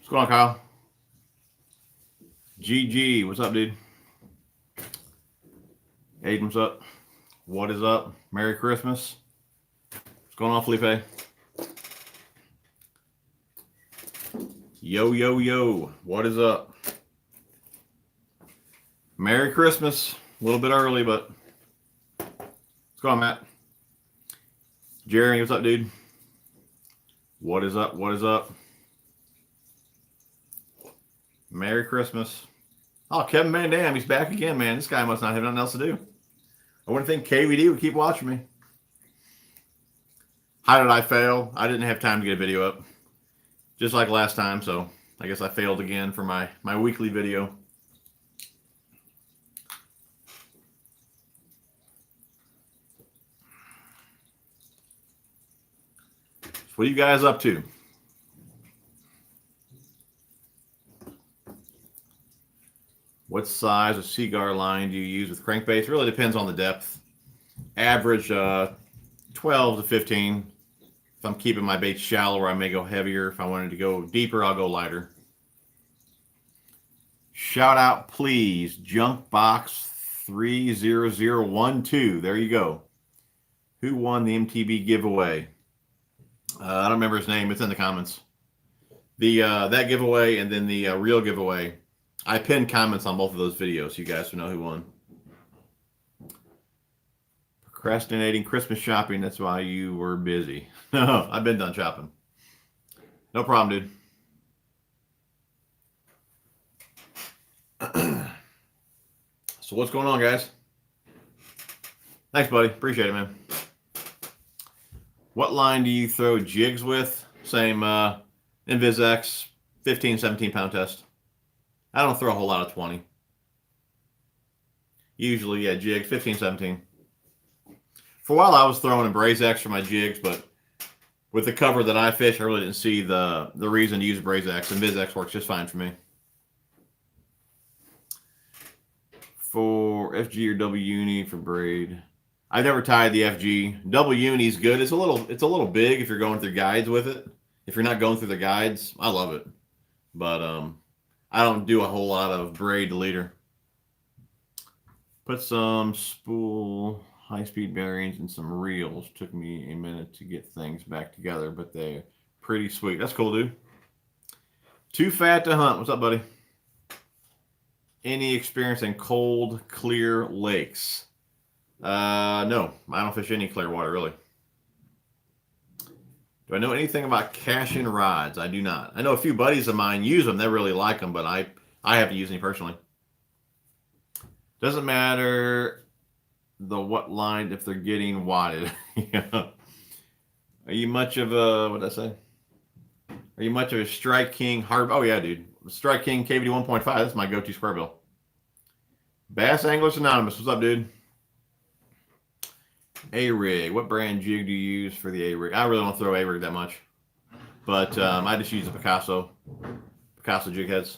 What's going on, Kyle? GG, what's up, dude? Aiden, what's up? What is up? Merry Christmas. What's going on, Felipe? Yo, yo, yo. What is up? Merry Christmas. A little bit early, but what's going on, Matt? Jeremy, what's up, dude? What is up? What is up? Merry Christmas. Oh, Kevin Van Dam, he's back again, man. This guy must not have nothing else to do. I wouldn't think KVD would keep watching me. How did I fail? I didn't have time to get a video up. Just like last time, so I guess I failed again for my weekly video. So what are you guys up to? What size of cigar line do you use with crankbaits? Really depends on the depth. Average 12 to 15. If I'm keeping my bait shallower, I may go heavier. If I wanted to go deeper, I'll go lighter. Shout out, please. Junkbox 30012. There you go. Who won the MTB giveaway? I don't remember his name. It's in the comments. That giveaway and then the real giveaway. I pinned comments on both of those videos so you guys will know who won. Procrastinating Christmas shopping. That's why you were busy. No, I've been done shopping. No problem, dude. So what's going on, guys? Thanks, buddy. Appreciate it, man. What line do you throw jigs with? Same InvisX 15, 17 pound test. I don't throw a whole lot of 20. Usually, yeah, jigs, 15, 17. For a while, I was throwing in BrazeX for my jigs, but with the cover that I fish, I really didn't see the reason to use BrazeX, and InvisX works just fine for me. For FG or W uni for braid, I've never tied the FG. W uni is good. It's a little big if you're going through guides with it. If you're not going through the guides, I love it, but I don't do a whole lot of braid to leader. Put some spool high-speed bearings and some reels. Took me a minute to get things back together, but they're pretty sweet. That's cool, dude. Too fat to hunt. What's up, buddy? Any experience in cold, clear lakes? No, I don't fish any clear water, really. Do I know anything about caching rods? I do not. I know a few buddies of mine use them. They really like them, but I haven't used any personally. Doesn't matter what line if they're getting wadded. Yeah. Are you much of a, what did I say? Are you much of a Strike King hard? Oh yeah, dude. Strike King KVD 1.5. That's my go-to square bill. Bass Anglers Anonymous. What's up, dude? A-Rig. What brand jig do you use for the A-Rig? I really don't throw A-Rig that much. But I just use the Picasso jig heads.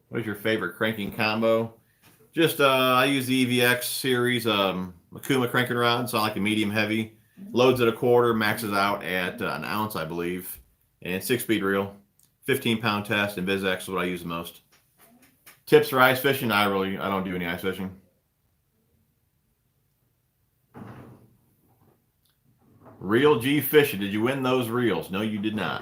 What is your favorite cranking combo? Just I use the EVX series Okuma cranking rod, so I like the medium heavy. Loads at a quarter, maxes out at an ounce, I believe. And 6-speed reel. 15 pound test, and InvisX is what I use the most. Tips for ice fishing? I don't do any ice fishing. Real G fishing. Did you win those reels? No, you did not.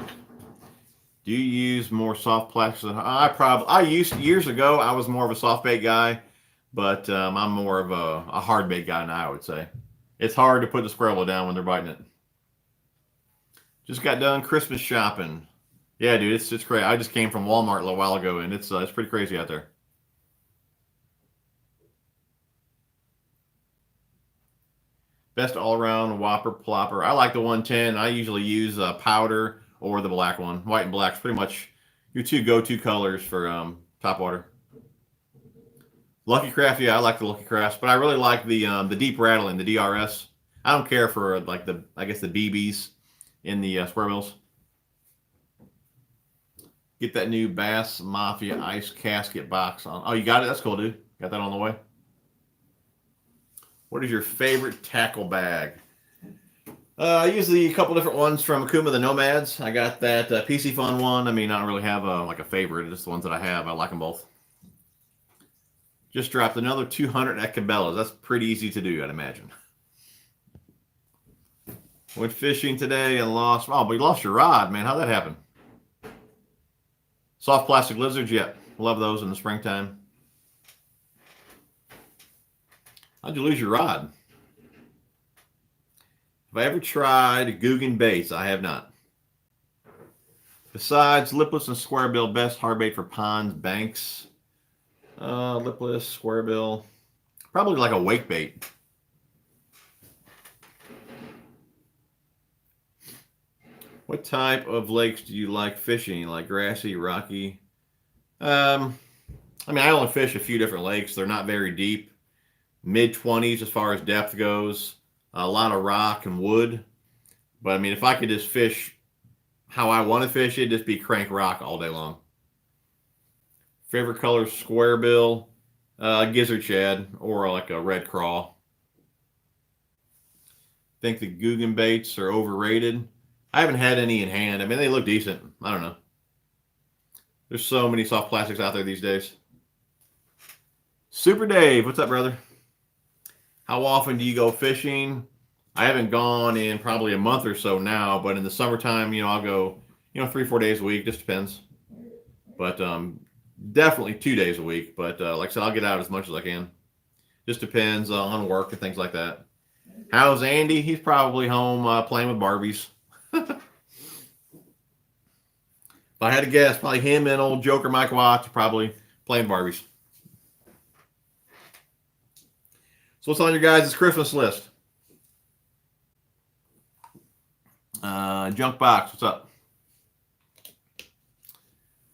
Do you use more soft plastics? I used years ago. I was more of a soft bait guy, but I'm more of a hard bait guy now. I would say it's hard to put the squirrel down when they're biting it. Just got done Christmas shopping. Yeah, dude, it's great. I just came from Walmart a little while ago, and it's pretty crazy out there. Best all-around Whopper plopper. I like the 110. I usually use powder or the black one. White and black's pretty much your two go-to colors for topwater. Lucky Craft, yeah, I like the Lucky Crafts, but I really like the deep rattling, the DRS. I don't care for like the BBs in the square bills. Get that new Bass Mafia ice casket box on. Oh, you got it? That's cool, dude. Got that on the way. What is your favorite tackle bag? I use a couple different ones from Okuma, the Nomads. I got that PC Fun one. I mean, I don't really have like a favorite. It's just the ones that I have. I like them both. Just dropped another 200 at Cabela's. That's pretty easy to do, I'd imagine. Went fishing today and lost. Oh, but you lost your rod, man. How'd that happen? Soft plastic lizards, yeah. Love those in the springtime. How'd you lose your rod? Have I ever tried Guggen baits? I have not. Besides lipless and squarebill, best hard bait for ponds, banks. Lipless, squarebill. Probably like a wake bait. What type of lakes do you like fishing? Like grassy, rocky? I mean, I only fish a few different lakes. They're not very deep. Mid-20s as far as depth goes. A lot of rock and wood. But I mean, if I could just fish how I want to fish, it'd just be crank rock all day long. Favorite color, squarebill, gizzard shad, or like a red craw. Think the Guggen baits are overrated. I haven't had any in hand. I mean, they look decent. I don't know. There's so many soft plastics out there these days. Super Dave, what's up, brother? How often do you go fishing? I haven't gone in probably a month or so now, but in the summertime, I'll go, 3-4 days a week. Just depends. But definitely 2 days a week. But like I said, I'll get out as much as I can. Just depends on work and things like that. How's Andy? He's probably home playing with Barbies. If I had to guess, probably him and old Joker Mike Watts are probably playing Barbies. So what's on your guys' Christmas list? Junk Box, what's up?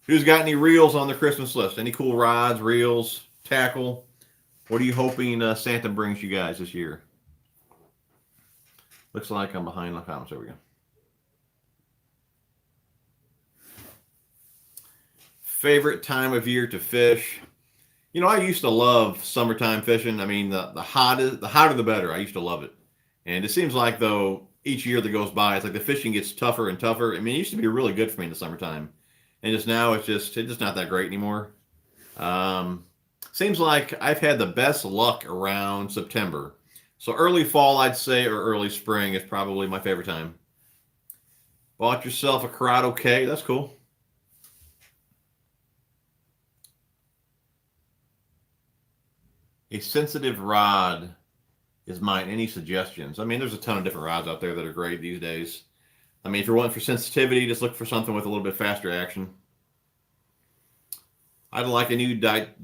Who's got any reels on their Christmas list? Any cool rods, reels, tackle? What are you hoping Santa brings you guys this year? Looks like I'm behind the comments. There we go. Favorite time of year to fish? I used to love summertime fishing. I mean, the hotter the better. I used to love it. And it seems like, though, each year that goes by, it's like the fishing gets tougher and tougher. I mean, it used to be really good for me in the summertime. And just now, it's just not that great anymore. Seems like I've had the best luck around September. So early fall, I'd say, or early spring is probably my favorite time. Bought yourself a Corrado K. That's cool. A sensitive rod is mine. Any suggestions? I mean, there's a ton of different rods out there that are great these days. I mean, if you're wanting for sensitivity, just look for something with a little bit faster action. I'd like a new Daiwa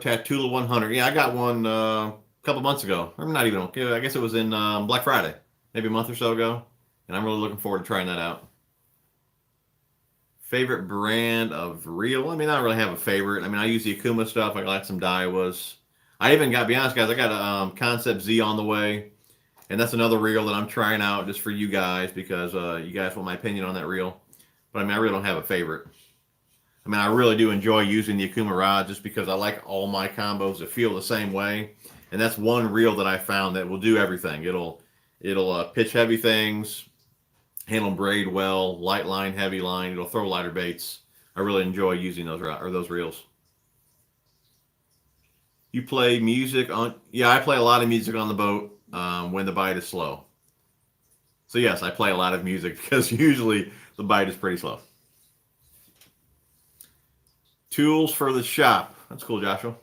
Tatula 100. Yeah, I got one a couple months ago. Or not even, I guess it was in Black Friday, maybe a month or so ago. And I'm really looking forward to trying that out. Favorite brand of reel? I mean, I don't really have a favorite. I mean, I use the Okuma stuff. I like some Daiwas. I even got, to be honest, guys, I got a Concept Z on the way. And that's another reel that I'm trying out just for you guys because you guys want my opinion on that reel. But I mean, I really don't have a favorite. I mean, I really do enjoy using the Okuma rod just because I like all my combos to feel the same way. And that's one reel that I found that will do everything. It'll pitch heavy things, handle braid well, light line, heavy line. It'll throw lighter baits. I really enjoy using those reels. You play music on? Yeah, I play a lot of music on the boat when the bite is slow. So yes, I play a lot of music because usually the bite is pretty slow. Tools for the shop. That's cool, Joshua.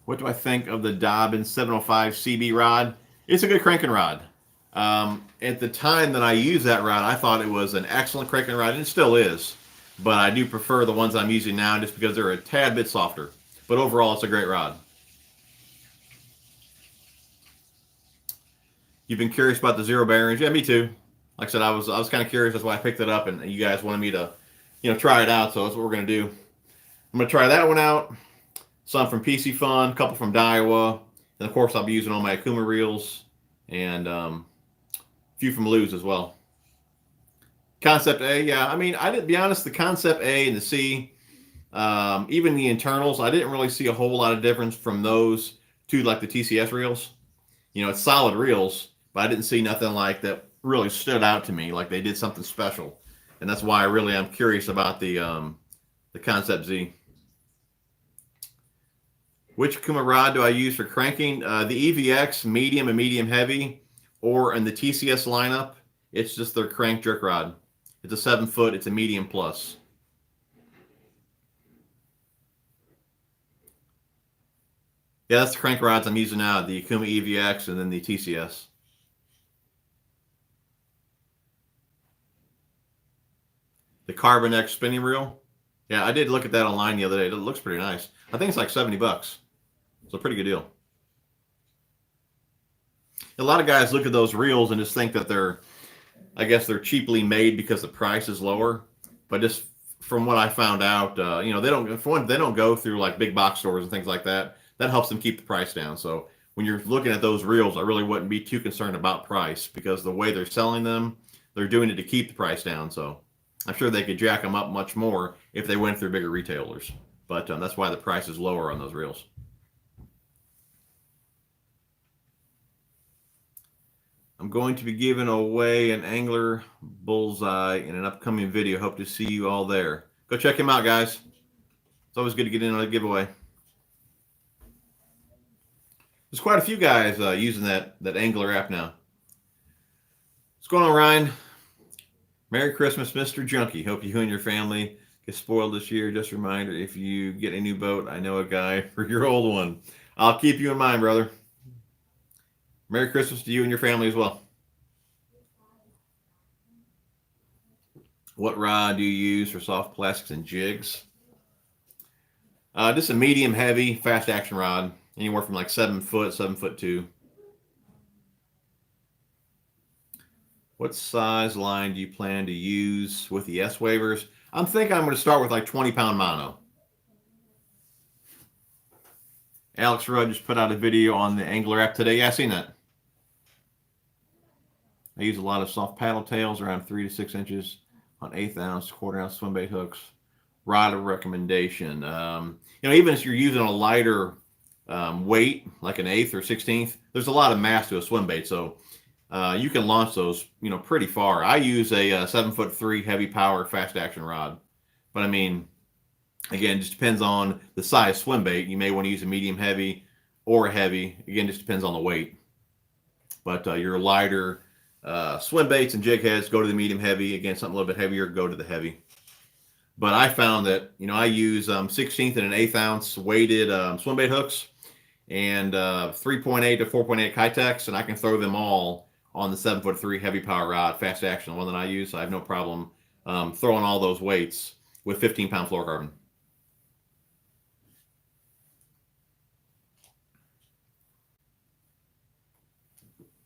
What do I think of the Dobbin 705 CB rod? It's a good cranking rod. At the time that I used that rod, I thought it was an excellent cranking rod, and it still is. But I do prefer the ones I'm using now just because they're a tad bit softer. But overall, it's a great rod. You've been curious about the zero bearings? Yeah, me too. Like I said, I was kind of curious. That's why I picked it up, and you guys wanted me to, try it out. So that's what we're gonna do. I'm gonna try that one out. Some from PC Fun, a couple from Daiwa, and of course I'll be using all my Okuma reels, and a few from Lew's as well. Concept A, yeah. I mean, I didn't be honest. The Concept A and the C, even the internals, I didn't really see a whole lot of difference from those to like the TCS reels. You know, it's solid reels, but I didn't see nothing like that really stood out to me, like they did something special. And that's why I really am curious about the Concept Z. Which Okuma rod do I use for cranking? The EVX medium and medium heavy, or in the TCS lineup, it's just their crank jerk rod. It's a 7-foot. It's a medium plus. Yeah, that's the crank rods I'm using now. The Okuma EVX and then the TCS. The Carbon X spinning reel. Yeah, I did look at that online the other day. It looks pretty nice. I think it's like $70. It's a pretty good deal. A lot of guys look at those reels and just think that I guess they're cheaply made because the price is lower. But just from what I found out, you know, they don't go through like big box stores and things like that. That helps them keep the price down. So when you're looking at those reels, I really wouldn't be too concerned about price, because the way they're selling them, they're doing it to keep the price down. So I'm sure they could jack them up much more if they went through bigger retailers. But that's why the price is lower on those reels. I'm going to be giving away an Angler Bullseye in an upcoming video. Hope to see you all there. Go check him out, guys. It's always good to get in on a giveaway. There's quite a few guys using that Angler app now. What's going on, Ryan? Merry Christmas, Mr. Junkie. Hope you and your family get spoiled this year. Just a reminder, if you get a new boat, I know a guy for your old one. I'll keep you in mind, brother. Merry Christmas to you and your family as well. What rod do you use for soft plastics and jigs? Just a medium heavy fast action rod, anywhere from like 7 foot, 7'2". What size line do you plan to use with the S waivers? I'm thinking I'm going to start with like 20-pound mono. Alex Rudd just put out a video on the Angler app today. Yeah, I seen that. I use a lot of soft paddle tails, around 3 to 6 inches on 1/8 ounce, 1/4 ounce swim bait hooks. Rod of recommendation. You know, even if you're using a lighter weight, like an 1/8 or 16th, there's a lot of mass to a swim bait, so you can launch those, you know, pretty far. I use a 7'3" heavy power fast action rod, but I mean, again, it just depends on the size swim bait. You may want to use a medium heavy or a heavy. Again, just depends on the weight. But your lighter swim baits and jig heads, go to the medium heavy. Again, something a little bit heavier, go to the heavy. But I found that, you know, I use 16th and an 1/8 ounce weighted swim bait hooks, and 3.8 to 4.8 Kitex, and I can throw them all on the 7'3" heavy power rod, fast action, the one that I use. So I have no problem throwing all those weights with 15-pound fluorocarbon.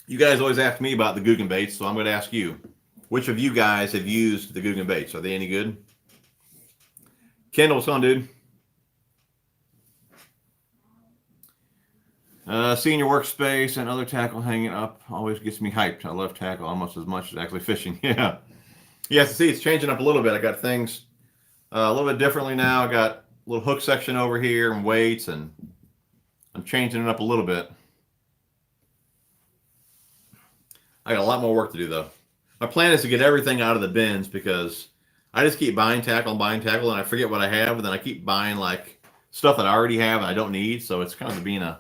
You guys always ask me about the Guggen baits, so I'm going to ask you, which of you guys have used the Guggen baits? Are they any good? Kendall, what's on, dude? Seeing your workspace and other tackle hanging up always gets me hyped. I love tackle almost as much as actually fishing. Yeah. Yes, see, it's changing up a little bit. I got things a little bit differently now. I got a little hook section over here and weights, and I'm changing it up a little bit. I got a lot more work to do, though. My plan is to get everything out of the bins, because I just keep buying tackle, and I forget what I have, and then I keep buying like stuff that I already have and I don't need. So it's kind of being a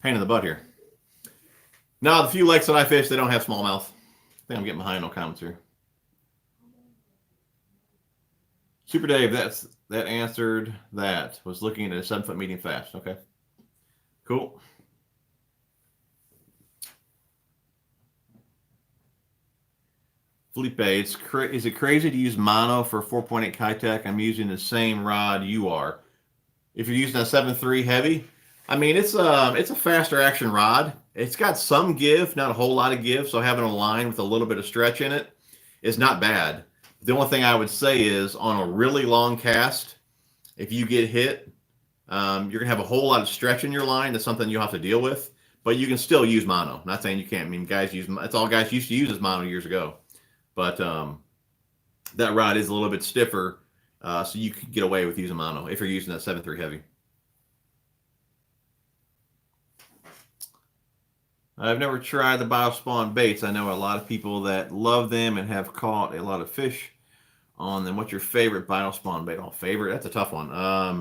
pain in the butt here. Now, the few lakes that I fish, they don't have smallmouth. I think I'm getting behind on comments here. Super Dave, that answered that. Was looking at a 7-foot medium fast. Okay, cool. Felipe, is it crazy to use mono for 4.8 Kitech? I'm using the same rod you are. If you're using a 7.3 heavy, I mean, it's a faster action rod. It's got some give, not a whole lot of give, so having a line with a little bit of stretch in it is not bad. The only thing I would say is, on a really long cast, if you get hit, you're going to have a whole lot of stretch in your line. That's something you'll have to deal with, but you can still use mono. I'm not saying you can't. I mean, that's all guys used to use is mono years ago. But that rod is a little bit stiffer, so you can get away with using mono if you're using that 7.3 heavy. I've never tried the biospawn baits. I know a lot of people that love them and have caught a lot of fish on them. What's your favorite biospawn bait? Oh, favorite? That's a tough one. I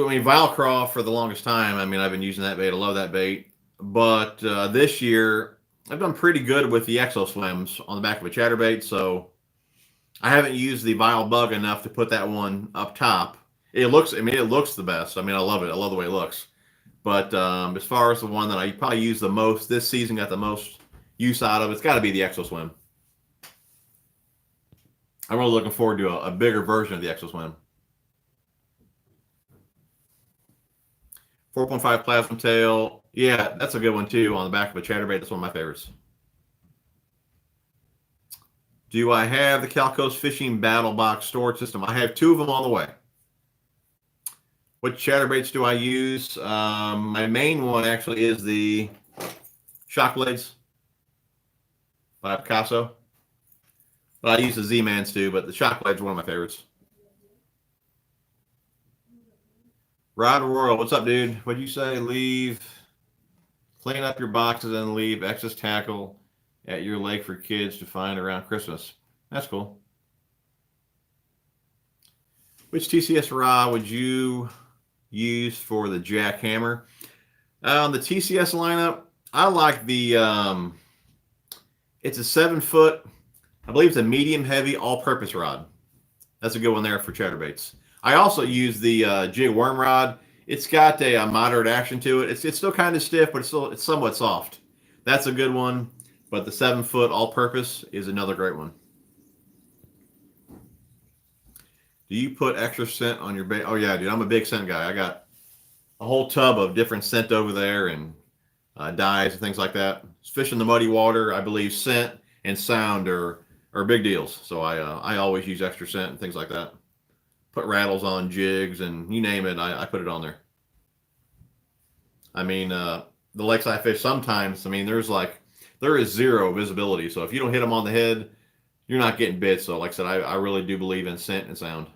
mean, Vilecraw for the longest time. I mean, I've been using that bait. I love that bait. But this year, I've done pretty good with the exo swims on the back of a chatterbait. So I haven't used the Vile Bug enough to put that one up top. It looks the best. I mean, I love it. I love the way it looks. But as far as the one that I probably use the most this season, got the most use out of, it's got to be the exo swim. I'm really looking forward to a bigger version of the exo swim. 4.5 plasma tail. Yeah, that's a good one too on the back of a chatterbait. That's one of my favorites. Do I have the Calcos Fishing Battle Box storage system? I have 2 of them on the way. What chatterbaits do I use? My main one actually is the Shock Blades by Picasso. But I use the Z-Mans too, but the Shock Blades are one of my favorites. Rod Royal, what's up, dude? What'd you say? Clean up your boxes and leave excess tackle at your lake for kids to find around Christmas. That's cool. Which TCS rod would you use for the jackhammer? On the TCS lineup, I like the, it's a 7-foot, I believe it's a medium heavy all-purpose rod. That's a good one there for chatterbaits. I also use the jig worm rod. It's got a moderate action to it. It's still kind of stiff, but it's somewhat soft. That's a good one. But the 7-foot all-purpose is another great one. Do you put extra scent on your bait? Oh yeah, dude. I'm a big scent guy. I got a whole tub of different scent over there and dyes and things like that. Fish in the muddy water, I believe scent and sound are big deals. So I always use extra scent and things like that. Put rattles on jigs and you name it, I put it on there. I mean, the lakes I fish sometimes, I mean, there is zero visibility. So if you don't hit them on the head, you're not getting bit. So like I said, I really do believe in scent and sound.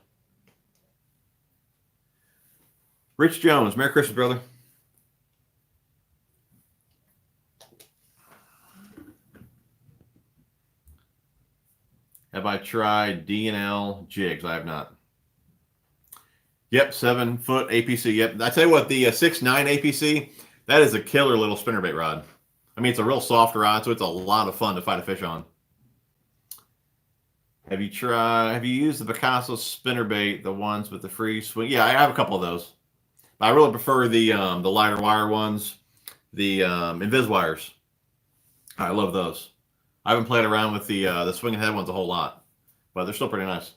Rich Jones, Merry Christmas, brother. Have I tried D&L jigs? I have not. Yep, 7-foot APC. Yep. I tell you what, the 6'9" APC, that is a killer little spinnerbait rod. I mean, it's a real soft rod, so it's a lot of fun to fight a fish on. Have you used the Picasso spinnerbait, the ones with the free swing? Yeah, I have a couple of those. But I really prefer the lighter wire ones, the Invis wires. I love those. I haven't played around with the swing head ones a whole lot, but they're still pretty nice.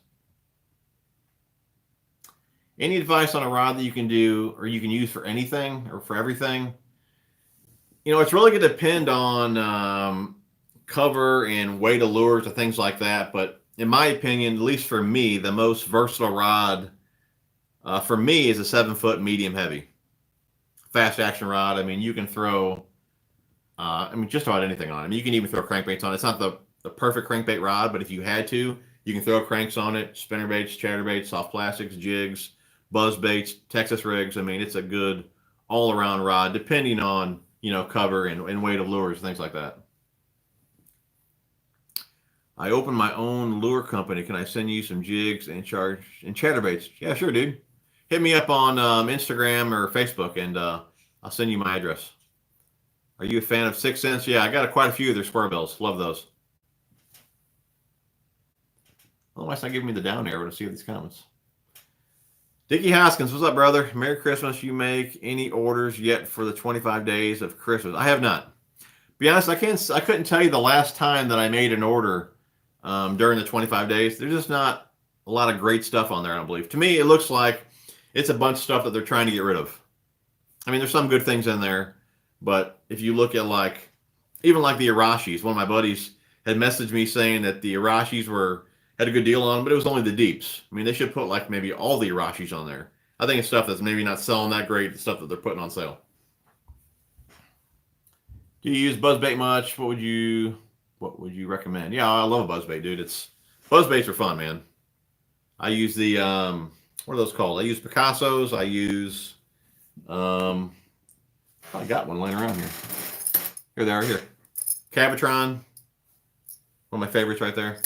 Any advice on a rod that you can do or you can use for anything or for everything? You know, it's really going to depend on cover and weight of lures and things like that. But in my opinion, at least for me, the most versatile rod for me is a 7-foot medium heavy. Fast action rod. I mean, you can throw, just about anything on it. I mean, you can even throw crankbaits on it. It's not the perfect crankbait rod, but if you had to, you can throw cranks on it, spinnerbaits, chatterbaits, soft plastics, jigs, buzz baits, Texas rigs. I mean, it's a good all-around rod, depending on, cover and weight of lures, things like that. I opened my own lure company. Can I send you some jigs and chatterbaits? Yeah, sure, dude. Hit me up on Instagram or Facebook, and I'll send you my address. Are you a fan of 6 Cents? Yeah, I got quite a few of their square bills. Love those. Otherwise, not giving me the down arrow to see these comments. Dickie Hoskins, what's up, brother? Merry Christmas. You make any orders yet for the 25 days of Christmas? I have not. Be honest, I couldn't tell you the last time that I made an order during the 25 days. There's just not a lot of great stuff on there, I don't believe. To me, it looks like it's a bunch of stuff that they're trying to get rid of. I mean, there's some good things in there, but if you look at even the Arashis, one of my buddies had messaged me saying that the Arashis had a good deal on them, but it was only the deeps. I mean, they should put maybe all the Arashis on there. I think it's stuff that's maybe not selling that great, the stuff that they're putting on sale. Do you use buzzbait much? What would you recommend? Yeah, I love a buzzbait, dude. Buzzbaits are fun, man. I use the what are those called? I use Picassos. I use I got one laying around here. Here they are, here. Cavatron. One of my favorites right there.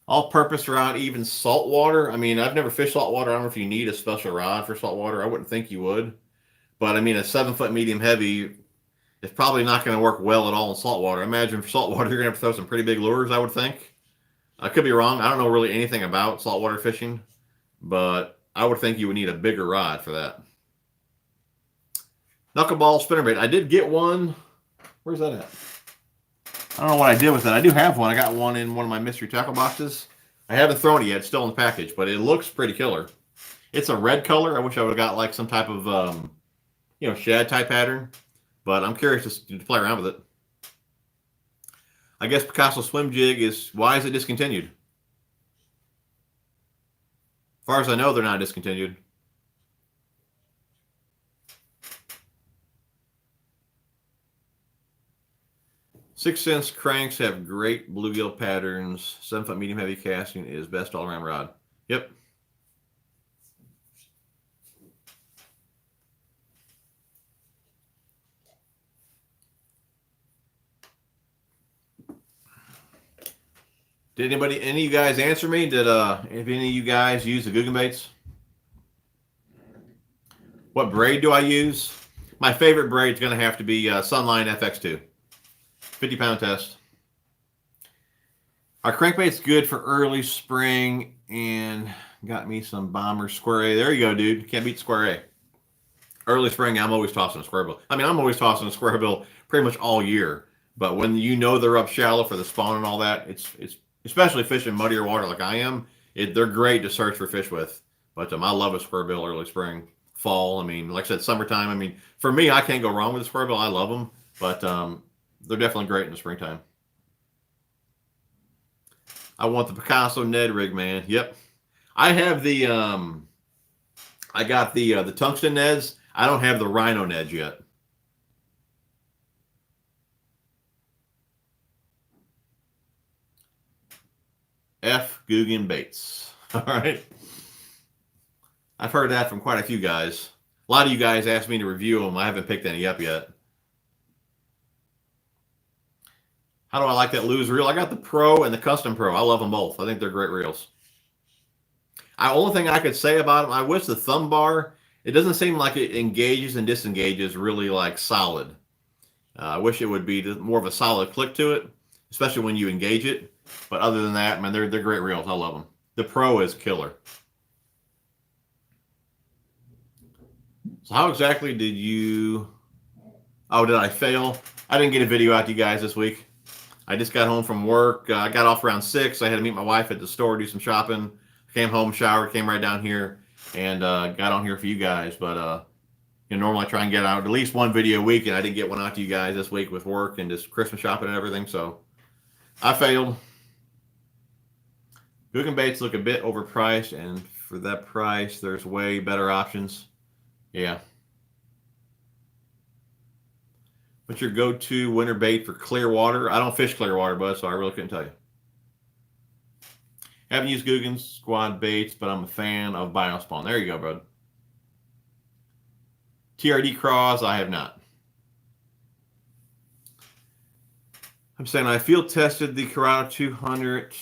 All-purpose rod, even saltwater. I mean, I've never fished saltwater. I don't know if you need a special rod for saltwater. I wouldn't think you would. But, I mean, a 7-foot medium heavy is probably not going to work well at all in saltwater. I imagine for saltwater, you're going to have to throw some pretty big lures, I would think. I could be wrong. I don't know really anything about saltwater fishing. But I would think you would need a bigger rod for that. Knuckleball spinnerbait. I did get one. Where's that at? I don't know what I did with it. I do have one. I got one in one of my mystery tackle boxes. I haven't thrown it yet. It's still in the package, but it looks pretty killer. It's a red color. I wish I would have got like some type of, shad type pattern. But I'm curious to play around with it. I guess Picasso swim jig is, why is it discontinued? As far as I know, they're not discontinued. 6 cents cranks have great bluegill patterns. 7-foot medium heavy casting is best all around rod. Yep. Did any of you guys answer me? Did if any of you guys use the Googan baits? What braid do I use? My favorite braid is going to have to be Sunline FX2. 50-pound test. Our crankbait's good for early spring and got me some Bomber Square A. There you go, dude. Can't beat Square A. Early spring, I'm always tossing a square bill. I mean, I'm always tossing a square bill pretty much all year. But when you know they're up shallow for the spawn and all that, it's especially fishing muddier water like I am, they're great to search for fish with. But I love a square bill early spring, fall. I mean, like I said, summertime. I mean, for me, I can't go wrong with a square bill. I love them. But they're definitely great in the springtime. I want the Picasso Ned rig, man. Yep. I have the I got the tungsten Neds. I don't have the Rhino Neds yet. F. Googan baits. All right. I've heard that from quite a few guys. A lot of you guys asked me to review them. I haven't picked any up yet. How do I like that Lew's reel? I got the Pro and the Custom Pro. I love them both. I think they're great reels. The only thing I could say about them, I wish the thumb bar, it doesn't seem like it engages and disengages really like solid. I wish it would be more of a solid click to it, especially when you engage it. But other than that, man, they're great reels. I love them. The Pro is killer. So how exactly did you... Oh, did I fail? I didn't get a video out to you guys this week. I just got home from work. I got off around 6. I had to meet my wife at the store, do some shopping. Came home, showered, came right down here, and got on here for you guys. But normally I try and get out at least one video a week, and I didn't get one out to you guys this week with work and just Christmas shopping and everything. So I failed. Googan baits look a bit overpriced, and for that price, there's way better options. Yeah. What's your go-to winter bait for clear water? I don't fish clear water, bud, so I really couldn't tell you. Haven't used Googan squad baits, but I'm a fan of Biospawn. There you go, bud. TRD craws, I have not. I'm saying I field tested the Corrado 200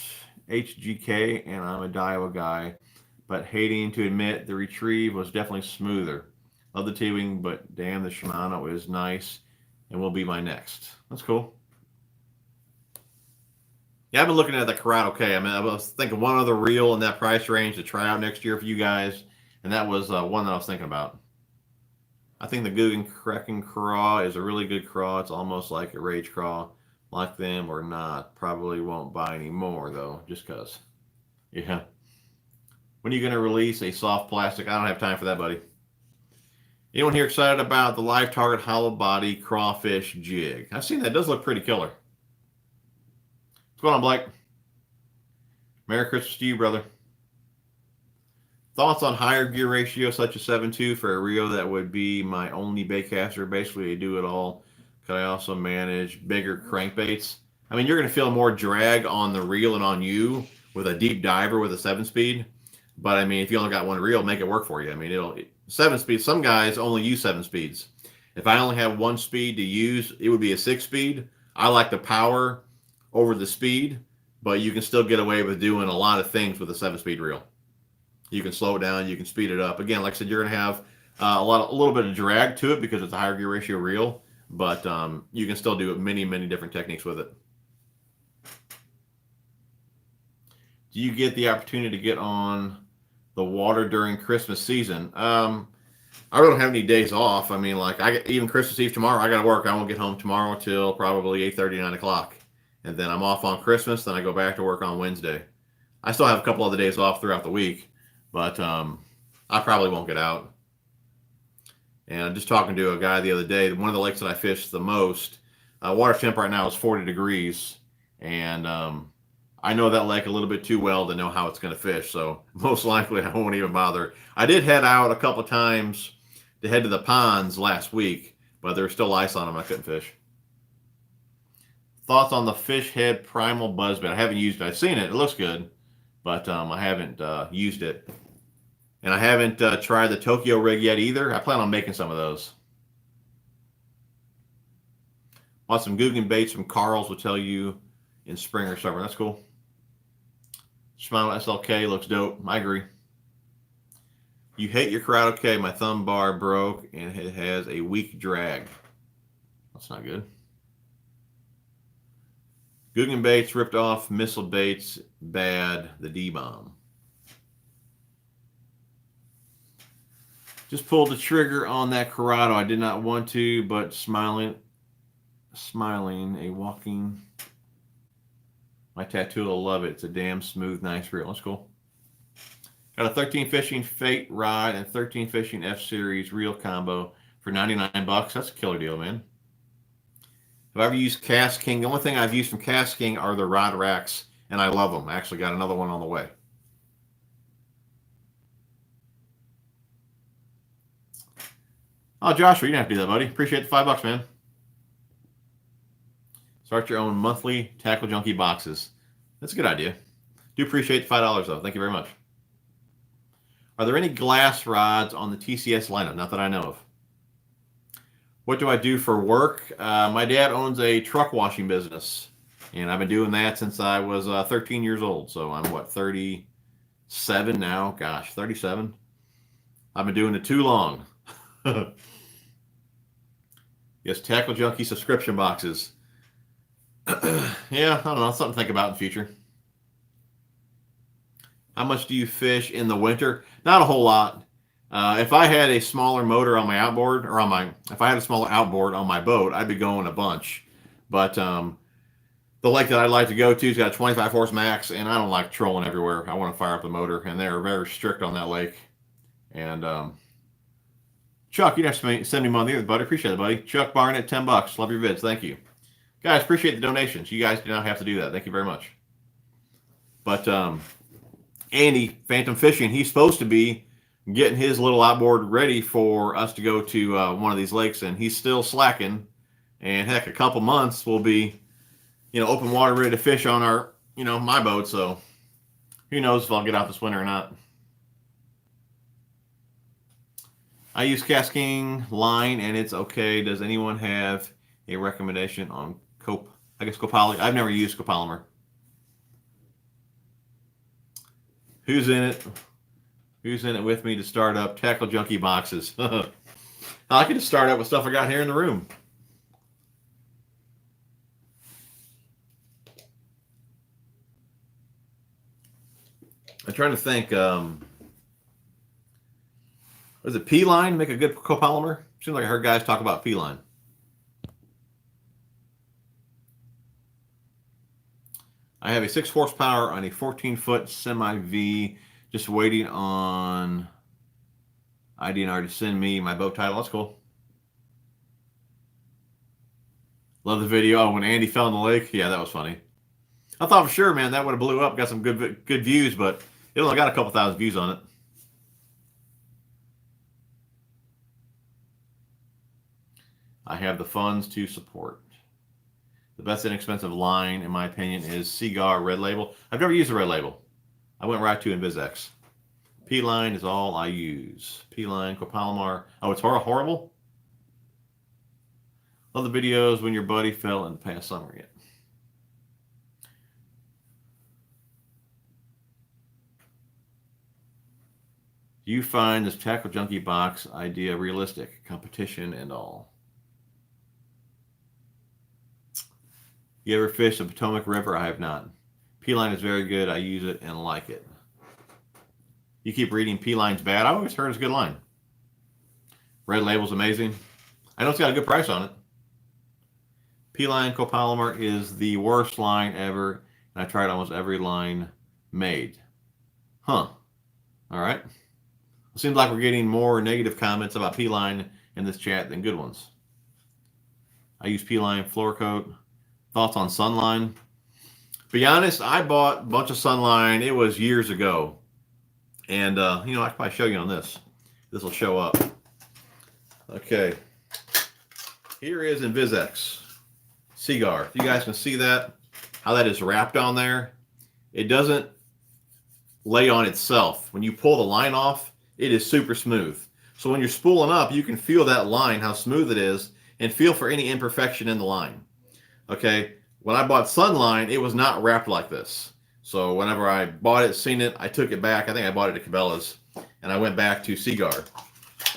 HGK, and I'm a Daiwa guy, but hating to admit the retrieve was definitely smoother. Love the T-Wing, but damn, the Shimano is nice and will be my next. That's cool. Yeah, I've been looking at the Corrado K. I mean, I was thinking one other reel in that price range to try out next year for you guys, and that was one that I was thinking about. I think the Googan Kraken Craw is a really good craw. It's almost like a Rage Craw. Like them or not. Probably won't buy any more, though, just because. Yeah. When are you going to release a soft plastic? I don't have time for that, buddy. Anyone here excited about the Live Target hollow body crawfish jig? I've seen that. It does look pretty killer. What's going on, Blake? Merry Christmas to you, brother. Thoughts on higher gear ratio, such as 7.2 for a reel that would be my only baitcaster? Basically, a do-it-all. Could I also manage bigger crankbaits? I mean, you're going to feel more drag on the reel and on you with a deep diver with a 7-speed. But, I mean, if you only got one reel, make it work for you. I mean, 7 speed. Some guys only use 7 speeds. If I only have 1 speed to use, it would be a 6 speed. I like the power over the speed, but you can still get away with doing a lot of things with a 7 speed reel. You can slow it down, you can speed it up. Again, like I said, you're going to have a little bit of drag to it because it's a higher gear ratio reel, but you can still do many different techniques with it. Do you get the opportunity to get on the water during Christmas season? I really don't have any days off. I mean, like even Christmas Eve tomorrow, I got to work. I won't get home tomorrow till probably 8:30, 9 o'clock. And then I'm off on Christmas. Then I go back to work on Wednesday. I still have a couple other days off throughout the week, but I probably won't get out. And I'm just talking to a guy the other day. One of the lakes that I fish the most, water temp right now is 40 degrees. And I know that lake a little bit too well to know how it's going to fish. So most likely I won't even bother. I did head out a couple of times to head to the ponds last week, but there was still ice on them. I couldn't fish. Thoughts on the fish head primal buzzbait? I haven't used it. I've seen it. It looks good, but I haven't used it. And I haven't tried the Tokyo rig yet either. I plan on making some of those. Want some Guggen baits from Carl's will tell you in spring or summer. That's cool. Shimano SLK looks dope. I agree. You hate your Corrado K. My thumb bar broke and it has a weak drag. That's not good. Guggen baits ripped off. Missile baits bad. The D-bomb. Just pulled the trigger on that Corrado. I did not want to, but smiling, a walking. My tattoo will love it. It's a damn smooth, nice reel. That's cool. Got a 13 Fishing Fate rod and 13 Fishing F-Series reel combo for $99. That's a killer deal, man. Have I ever used Cast King? The only thing I've used from Cast King are the rod racks, and I love them. I actually got another one on the way. Oh, Joshua, you didn't have to do that, buddy. Appreciate the $5, man. Start your own monthly Tackle Junkie boxes. That's a good idea. Do appreciate the $5, though. Thank you very much. Are there any glass rods on the TCS lineup? Not that I know of. What do I do for work? My dad owns a truck washing business, and I've been doing that since I was 13 years old. So I'm, what, 37 now? Gosh, 37. I've been doing it too long. Yes, Tackle Junkie subscription boxes. Yeah, I don't know. Something to think about in the future. How much do you fish in the winter? Not a whole lot. If I had a smaller motor on my outboard, or if I had a smaller outboard on my boat, I'd be going a bunch. But the lake that I'd like to go to has got a 25 horse max, and I don't like trolling everywhere. I want to fire up the motor, and they're very strict on that lake. And Chuck, you'd have to send me money either, buddy. Appreciate it, buddy. Chuck Barnett, $10. Love your vids. Thank you. Guys, appreciate the donations. You guys do not have to do that. Thank you very much. But Andy, Phantom Fishing, he's supposed to be getting his little outboard ready for us to go to one of these lakes, and he's still slacking. And heck, a couple months we'll be, open water ready to fish on our, my boat. So who knows if I'll get out this winter or not. I use Cast King line, and it's okay. Does anyone have a recommendation on copolymer? I've never used copolymer. Who's in it? Who's in it with me to start up Tackle Junkie boxes? I can just start up with stuff I got here in the room. I'm trying to think. Was it P-line make a good copolymer? Seems like I heard guys talk about P-line. I have a 6 horsepower on a 14-foot semi-V, just waiting on IDNR to send me my boat title. That's cool. Love the video. Oh, when Andy fell in the lake. Yeah, that was funny. I thought for sure, man, that would have blew up, got some good views, but it only got a couple thousand views on it. I have the funds to support. The best inexpensive line, in my opinion, is Seagar Red Label. I've never used a Red Label. I went right to InvizX. P-line is all I use. P-line, copolymer. Oh, it's horrible? Love the videos when your buddy fell in the past summer yet. Do you find this tackle junkie box idea realistic? Competition and all. You ever fished the Potomac River? I have not. P-line is very good. I use it and like it. You keep reading P-line's bad. I always heard it's a good line. Red label's amazing. I know it's got a good price on it. P-line copolymer is the worst line ever, and I tried almost every line made. Huh. All right. It seems like we're getting more negative comments about P-line in this chat than good ones. I use P-line floor coat. Thoughts on Sunline? Be honest, I bought a bunch of Sunline. It was years ago. And, I can probably show you on this. This will show up. Okay. Here is in VizX. Seaguar. You guys can see that, how that is wrapped on there. It doesn't lay on itself. When you pull the line off, it is super smooth. So when you're spooling up, you can feel that line, how smooth it is, and feel for any imperfection in the line. Okay, when I bought Sunline, it was not wrapped like this. So whenever I bought it, seen it, I took it back. I think I bought it at Cabela's, and I went back to Seaguar.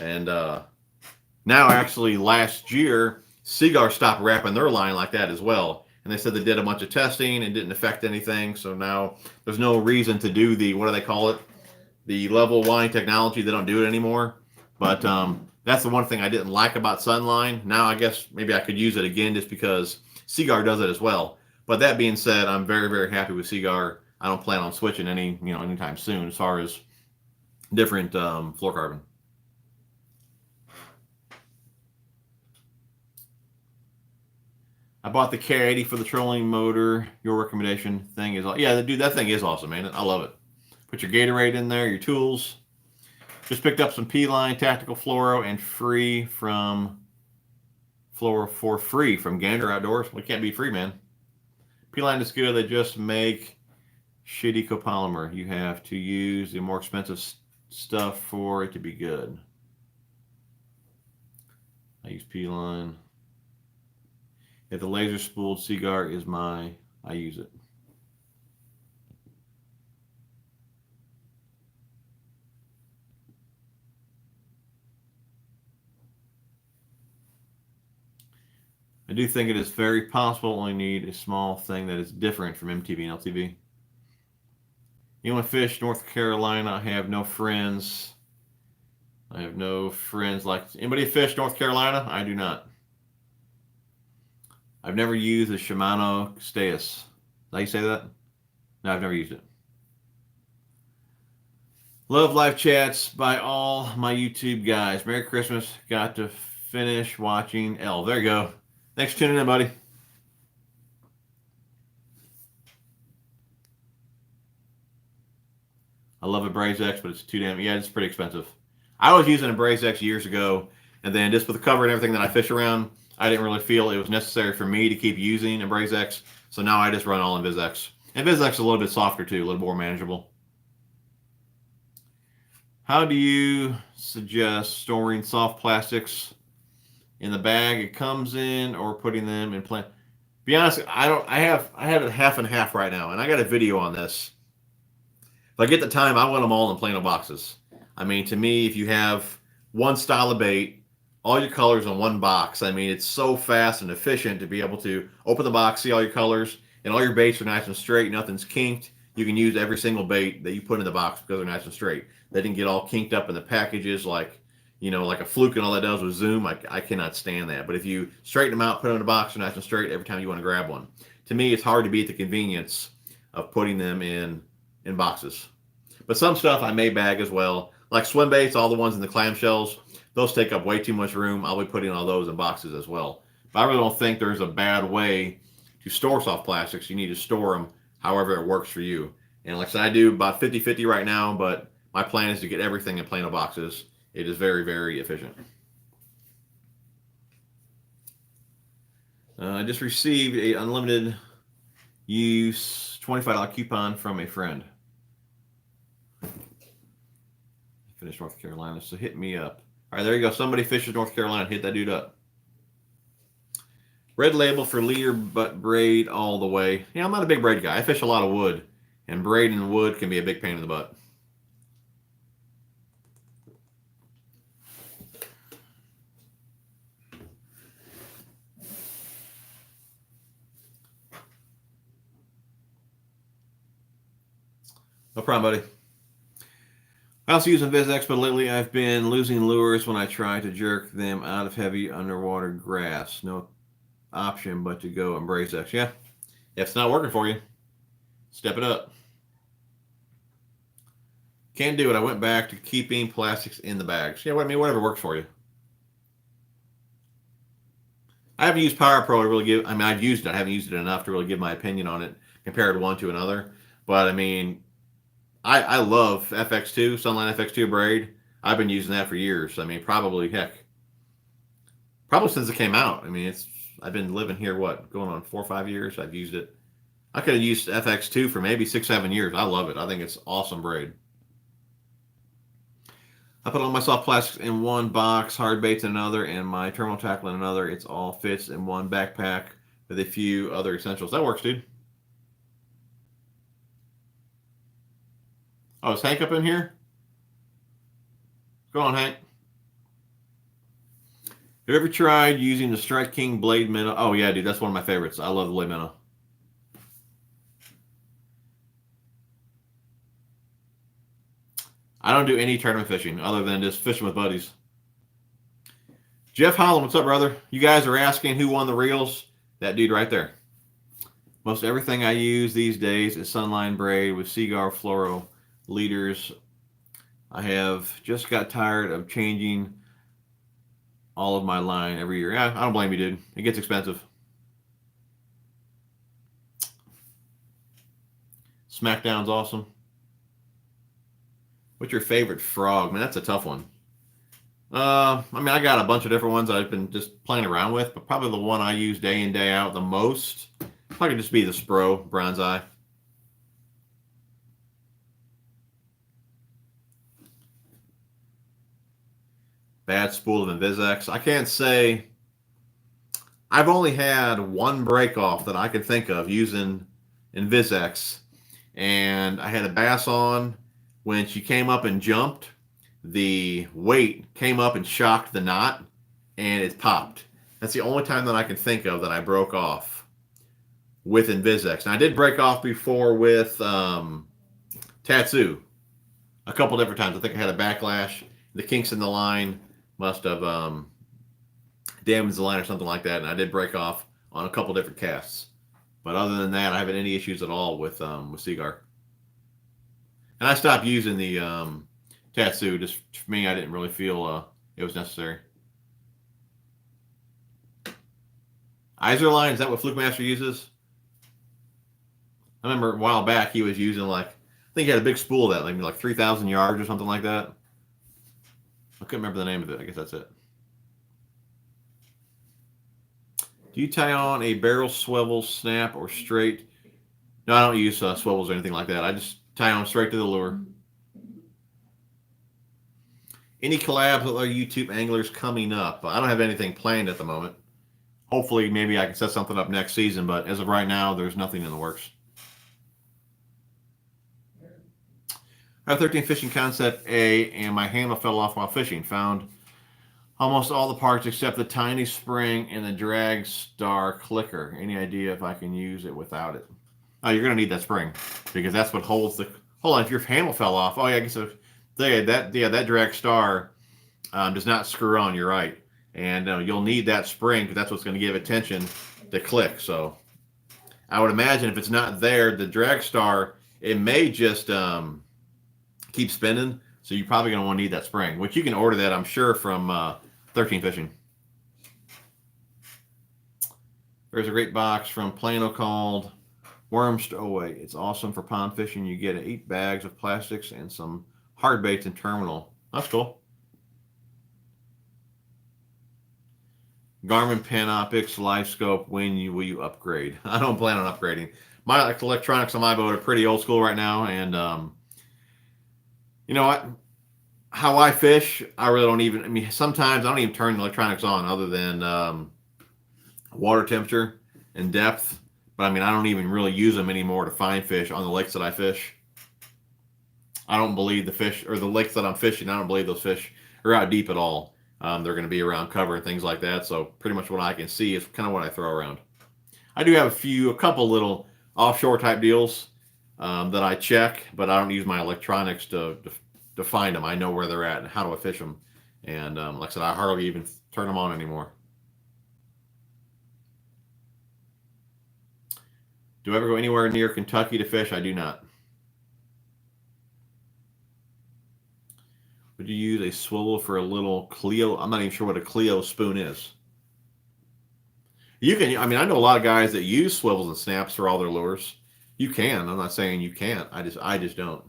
And now, actually, last year, Seaguar stopped wrapping their line like that as well. And they said they did a bunch of testing and didn't affect anything. So now there's no reason to do the, what do they call it? The level line technology. They don't do it anymore. But that's the one thing I didn't like about Sunline. Now I guess maybe I could use it again just because Seaguar does it as well. But that being said, I'm very, very happy with Seaguar. I don't plan on switching anytime soon as far as different fluorocarbon. I bought the K80 for the trolling motor. Your recommendation thing is, yeah, dude, that thing is awesome, man. I love it. Put your Gatorade in there, your tools. Just picked up some P-line tactical fluoro and free from fluoro for free from Gander Outdoors. Well, it can't be free, man. P-line is good. They just make shitty copolymer. You have to use the more expensive stuff for it to be good. I use P-line. If the laser spooled Seaguar is I use it. I do think it is very possible. Only need a small thing that is different from MTV and LTV. You want to fish North Carolina? I have no friends. I have no friends like anybody fish North Carolina? I do not. I've never used a Shimano Steus. Is that how you say that? No, I've never used it. Love live chats by all my YouTube guys. Merry Christmas. Got to finish watching Elle. There you go. Thanks for tuning in, buddy. I love a Braze X, but it's too damn, yeah, it's pretty expensive. I was using a Braze X years ago, and then just with the cover and everything that I fish around, I didn't really feel it was necessary for me to keep using a Braze X, so now I just run all in VizX. And VizX is a little bit softer too, a little more manageable. How do you suggest storing soft plastics in the bag it comes in, or putting them in plant? Be honest, I have it half and half right now, and I got a video on this. If I get the time, I want them all in Plano boxes. I mean, to me, if you have one style of bait, all your colors in one box, I mean, it's so fast and efficient to be able to open the box, see all your colors, and all your baits are nice and straight, nothing's kinked. You can use every single bait that you put in the box because they're nice and straight. They didn't get all kinked up in the packages like a Fluke and all that does with Zoom. I cannot stand that. But if you straighten them out, put them in a box, they're nice and straight every time you want to grab one. To me, it's hard to beat the convenience of putting them in boxes. But some stuff I may bag as well. Like swim baits, all the ones in the clamshells, those take up way too much room. I'll be putting all those in boxes as well. But I really don't think there's a bad way to store soft plastics. You need to store them however it works for you. And like I said, I do about 50-50 right now, but my plan is to get everything in Plano boxes. It is very, very efficient. I just received a unlimited use $25 coupon from a friend. finish North Carolina, so hit me up. All right, there you go. Somebody fishes North Carolina. Hit that dude up. Red label for leader, but braid all the way. Yeah, I'm not a big braid guy. I fish a lot of wood, and braid and wood can be a big pain in the butt. No problem, buddy. I also use InvizX, but lately I've been losing lures when I try to jerk them out of heavy underwater grass. No option but to go embrace X. Yeah, if it's not working for you, step it up. Can't do it. I went back to keeping plastics in the bags. Yeah, I mean, whatever works for you. I haven't used Power Pro to really give. I mean, I've used it. I haven't used it enough to really give my opinion on it compared one to another. But I mean, I love FX2, Sunline FX2 braid. I've been using that for years. I mean, probably since it came out. I mean, I've been living here, going on 4 or 5 years. I've used it. I could have used FX2 for maybe 6, 7 years. I love it. I think it's awesome braid. I put all my soft plastics in one box, hard baits in another, and my terminal tackle in another. It's all fits in one backpack with a few other essentials. That works, dude. Oh, is Hank up in here? Go on, Hank. Have you ever tried using the Strike King blade minnow? Oh, yeah, dude. That's one of my favorites. I love the blade minnow. I don't do any tournament fishing other than just fishing with buddies. Jeff Holland, what's up, brother? You guys are asking who won the reels? That dude right there. Most everything I use these days is Sunline braid with Seaguar fluoro leaders. I have just got tired of changing all of my line every year. Yeah, I don't blame you, dude. It gets expensive. SmackDown's awesome. What's your favorite frog? Man, that's a tough one. I mean, I got a bunch of different ones that I've been just playing around with, but probably the one I use day in, day out the most probably just be the Spro Bronze Eye. Bad spool of InvizX. I can't say. I've only had one break off that I can think of using InvizX, and I had a bass on. When she came up and jumped, the weight came up and shocked the knot, and it popped. That's the only time that I can think of that I broke off with InvizX. Now, I did break off before with Tatsu a couple different times. I think I had a backlash. The kinks in the line must have damaged the line or something like that, and I did break off on a couple different casts. But other than that, I haven't any issues at all with Seaguar. And I stopped using the Tatsu. Just for me, I didn't really feel it was necessary. Iserline, is that what Fluke Master uses? I remember a while back he was using I think he had a big spool of that, like 3,000 yards or something like that. I couldn't remember the name of it. I guess that's it. Do you tie on a barrel swivel, snap, or straight? No, I don't use swivels or anything like that. I just tie on straight to the lure. Any collabs with other YouTube anglers coming up? I don't have anything planned at the moment. Hopefully, maybe I can set something up next season, but as of right now, there's nothing in the works. I have 13 fishing concept A, and my handle fell off while fishing. Found almost all the parts except the tiny spring and the drag star clicker. Any idea if I can use it without it? Oh, you're going to need that spring because that's what holds the... Hold on, if your handle fell off... Oh, yeah, I guess that drag star does not screw on, you're right. And you'll need that spring because that's what's going to give it tension to click. So I would imagine if it's not there, the drag star, it may just keep spinning. So you're probably going to want to need that spring, which you can order that, I'm sure, from 13 Fishing. There's a great box from Plano called Worm Stowaway. It's awesome for pond fishing. You get 8 bags of plastics and some hard baits and terminal. That's cool. Garmin Panoptix Live Scope. When will you upgrade? I don't plan on upgrading. My electronics on my boat are pretty old school right now, and you know what? how I fish, I really don't even, I mean, sometimes I don't even turn the electronics on other than water temperature and depth. But I mean, I don't even really use them anymore to find fish on the lakes that I fish. I don't believe the fish, or the lakes that I'm fishing, I don't believe those fish are out deep at all. They're going to be around cover and things like that. So pretty much what I can see is kind of what I throw around. I do have a couple little offshore type deals that I check, but I don't use my electronics to find them. I know where they're at and how do I fish them. And like I said, I hardly even turn them on anymore. Do I ever go anywhere near Kentucky to fish? I do not. Would you use a swivel for a little Clio? I'm not even sure what a Clio spoon is. You can, I mean, I know a lot of guys that use swivels and snaps for all their lures. You can. I'm not saying you can't. I just don't.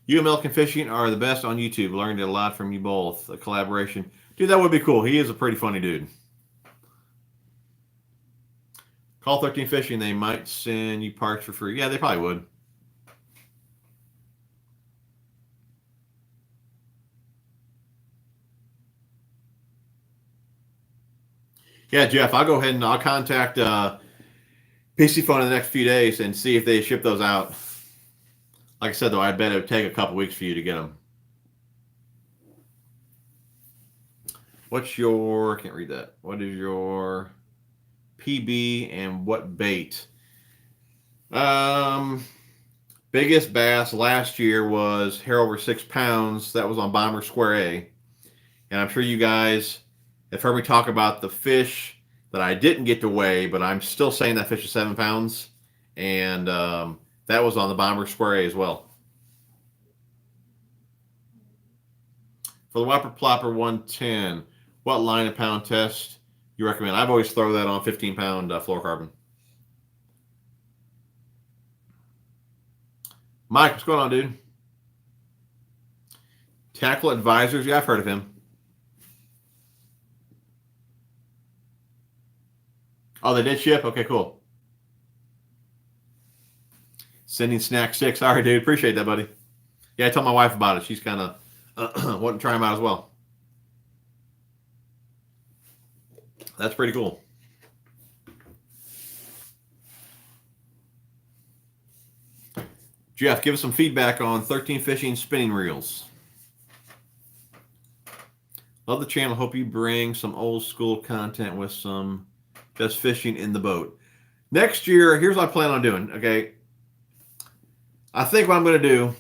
You and Milk and Fishing are the best on YouTube. Learned a lot from you both. A collaboration. Dude, that would be cool. He is a pretty funny dude. Call 13 Fishing. They might send you parts for free. Yeah, they probably would. Yeah, Jeff, I'll go ahead and I'll contact PC Phone in the next few days and see if they ship those out. Like I said, though, I bet it would take a couple weeks for you to get them. What's your, I can't read that. What is your PB and what bait? Biggest bass last year was hair over 6 pounds. That was on Bomber Square A. And I'm sure you guys have heard me talk about the fish that I didn't get to weigh, but I'm still saying that fish is 7 pounds. And that was on the Bomber Square A as well. For the Whopper Plopper 110, what line of pound test you recommend? I've always throw that on 15-pound fluorocarbon. Mike, what's going on, dude? Tackle Advisors. Yeah, I've heard of him. Oh, they did ship? Okay, cool. Sending snack 6. All right, dude. Appreciate that, buddy. Yeah, I told my wife about it. She's kind of wanting to try them out as well. That's pretty cool. Jeff, give us some feedback on 13 Fishing spinning reels. Love the channel. Hope you bring some old school content with some just fishing in the boat. Next year, here's what I plan on doing, okay? I think what I'm going to do,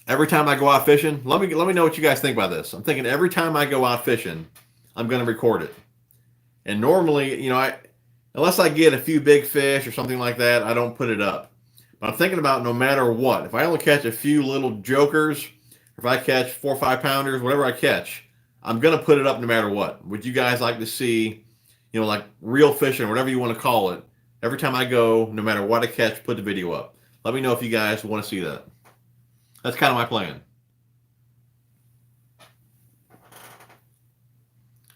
every time I go out fishing, let me know what you guys think about this. I'm thinking every time I go out fishing, I'm going to record it. And normally, you know, unless I get a few big fish or something like that, I don't put it up. But I'm thinking about no matter what. If I only catch a few little jokers, if I catch 4 or 5 pounders, whatever I catch, I'm going to put it up no matter what. Would you guys like to see, you know, like real fishing, whatever you want to call it, every time I go, no matter what I catch, put the video up. Let me know if you guys want to see that. That's kind of my plan.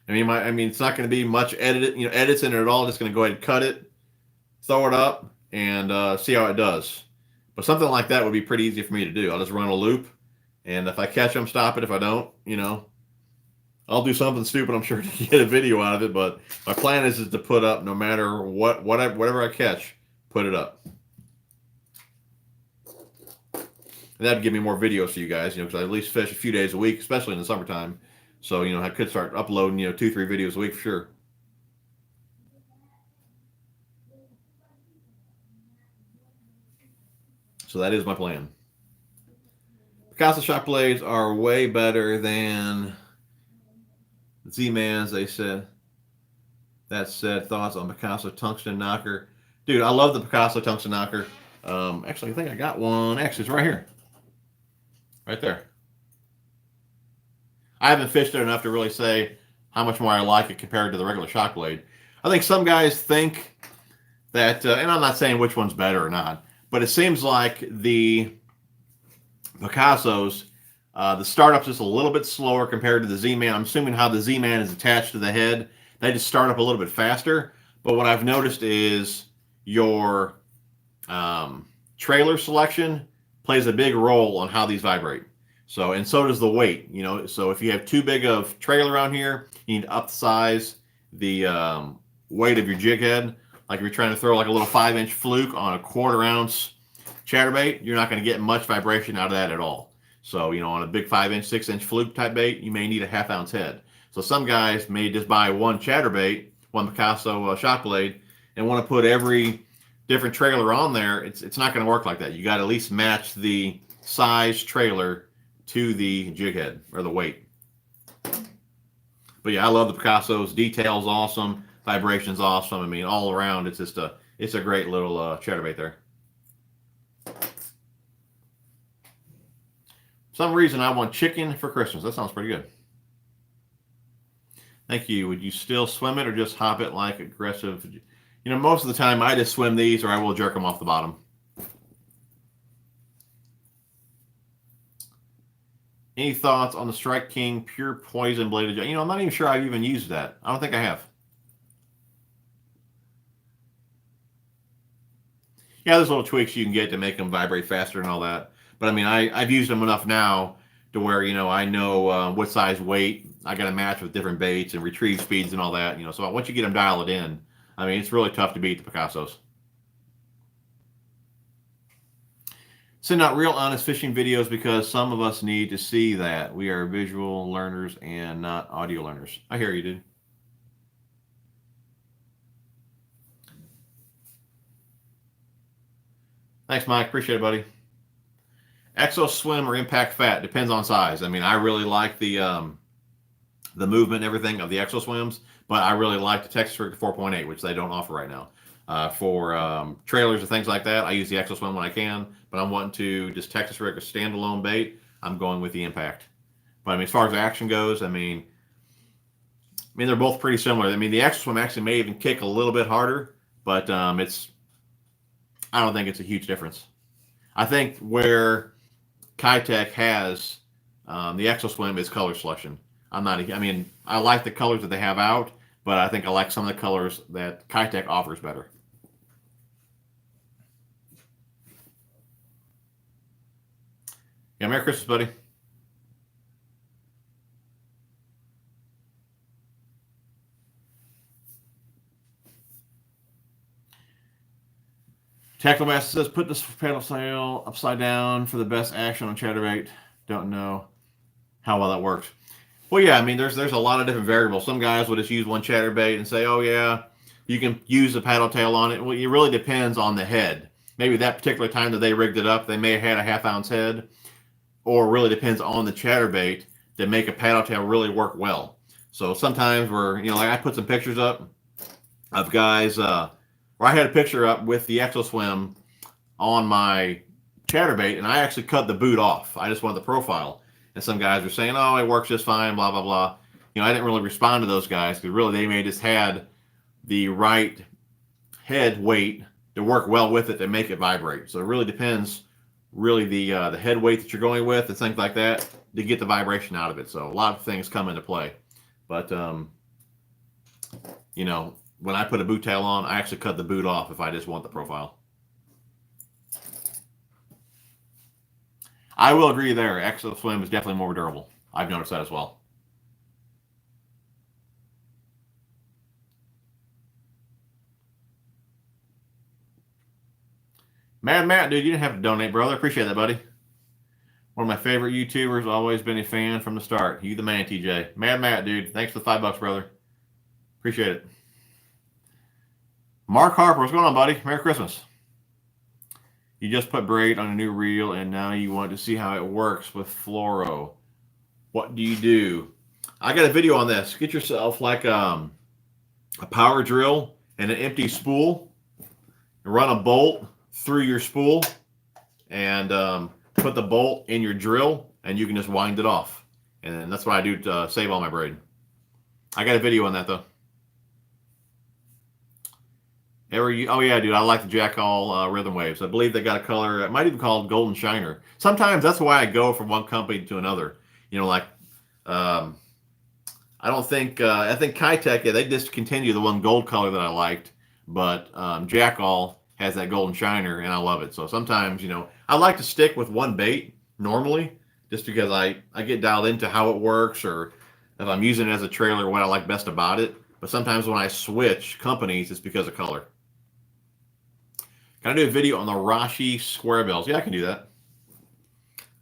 I mean, it's not going to be much edits in it at all. Just going to go ahead and cut it, throw it up, and see how it does. But something like that would be pretty easy for me to do. I'll just run a loop, and if I catch them, stop it. If I don't, you know, I'll do something stupid, I'm sure, to get a video out of it. But my plan is to put up no matter whatever I catch, put it up. And that'd give me more videos for you guys, you know, because I at least fish a few days a week, especially in the summertime. So, you know, I could start uploading, you know, 2-3 videos a week for sure. So that is my plan. Picasso shock blades are way better than Z-Man's, they said. That said, thoughts on Picasso tungsten knocker. Dude, I love the Picasso tungsten knocker. Actually, I think I got one. Actually, it's right here. Right there. I haven't fished it enough to really say how much more I like it compared to the regular shock blade. I think some guys think that, and I'm not saying which one's better or not, but it seems like the Picassos, the startup's just a little bit slower compared to the Z-Man. I'm assuming how the Z-Man is attached to the head, they just start up a little bit faster. But what I've noticed is your trailer selection plays a big role on how these vibrate. So, and so does the weight, you know. So if you have too big of trailer around here, you need to upsize the weight of your jig head. Like if you're trying to throw like a little 5-inch fluke on a 1/4 ounce chatterbait, you're not going to get much vibration out of that at all. So, you know, on a big 5-inch, 6-inch fluke type bait, you may need a 1/2 ounce head. So some guys may just buy one chatterbait, one Picasso shock blade, and want to put every different trailer on there. It's not going to work like that. You got to at least match the size trailer to the jig head or the weight. But yeah, I love the Picasso's. Detail's awesome. Vibration's awesome. I mean, all around, it's just it's a great little chatterbait there. For some reason, I want chicken for Christmas. That sounds pretty good. Thank you. Would you still swim it or just hop it like aggressive? You know, most of the time I just swim these or I will jerk them off the bottom. Any thoughts on the Strike King pure poison bladed jig? You know, I'm not even sure I've even used that. I don't think I have. Yeah, there's little tweaks you can get to make them vibrate faster and all that. But I mean, I've used them enough now to where, you know, I know what size weight I got to match with different baits and retrieve speeds and all that. You know, so once you get them dialed in, I mean, it's really tough to beat the Picassos. Send out real honest fishing videos because some of us need to see that. We are visual learners and not audio learners. I hear you, dude. Thanks, Mike. Appreciate it, buddy. Exo swim or impact fat depends on size. I mean, I really like the movement and everything of the Exo swims, but I really like the Texas Rig 4.8, which they don't offer right now. For trailers or things like that, I use the Exo swim when I can, but I'm wanting to just Texas Rig a standalone bait. I'm going with the impact. But I mean, as far as action goes, I mean they're both pretty similar. I mean, the Exo swim actually may even kick a little bit harder, but I don't think it's a huge difference. I think where Kitech has the Exo swim is color selection. I mean, I like the colors that they have out, but I think I like some of the colors that Kitech offers better. Yeah, Merry Christmas, buddy. Tackle Master says, put this paddle sail upside down for the best action on chatterbait. Don't know how well that works. Well, yeah, I mean, there's a lot of different variables. Some guys will just use one chatterbait and say, oh, yeah, you can use a paddle tail on it. Well, it really depends on the head. Maybe that particular time that they rigged it up, they may have had a 1/2 ounce head, or it really depends on the chatterbait to make a paddle tail really work well. So sometimes like I put some pictures up of guys, where I had a picture up with the Exo swim on my chatterbait, and I actually cut the boot off. I just wanted the profile. And some guys were saying, oh, it works just fine, blah, blah, blah. You know, I didn't really respond to those guys because really they may just had the right head weight to work well with it to make it vibrate. So it really depends, really the head weight that you're going with and things like that to get the vibration out of it. So a lot of things come into play. But, you know, when I put a boot tail on, I actually cut the boot off if I just want the profile. I will agree there. Exo swim is definitely more durable. I've noticed that as well. Mad Matt, dude, you didn't have to donate, brother. Appreciate that, buddy. One of my favorite YouTubers. Always been a fan from the start. You the man, TJ. Mad Matt, dude. Thanks for the $5, brother. Appreciate it. Mark Harper, what's going on, buddy? Merry Christmas. You just put braid on a new reel, and now you want to see how it works with fluoro. What do you do? I got a video on this. Get yourself like a power drill and an empty spool, and run a bolt through your spool, and put the bolt in your drill, and you can just wind it off. And that's what I do to save all my braid. I got a video on that, though. Oh yeah, dude, I like the Jackall Rhythm Waves. I believe they got a color, it might even called Golden Shiner. Sometimes that's why I go from one company to another. You know, like, I think Kitech, yeah, they discontinued the one gold color that I liked, but Jackall has that Golden Shiner, and I love it. So sometimes, you know, I like to stick with one bait normally just because I get dialed into how it works, or if I'm using it as a trailer, what I like best about it. But sometimes when I switch companies, it's because of color. Can I do a video on the Rashi square bills? Yeah, I can do that.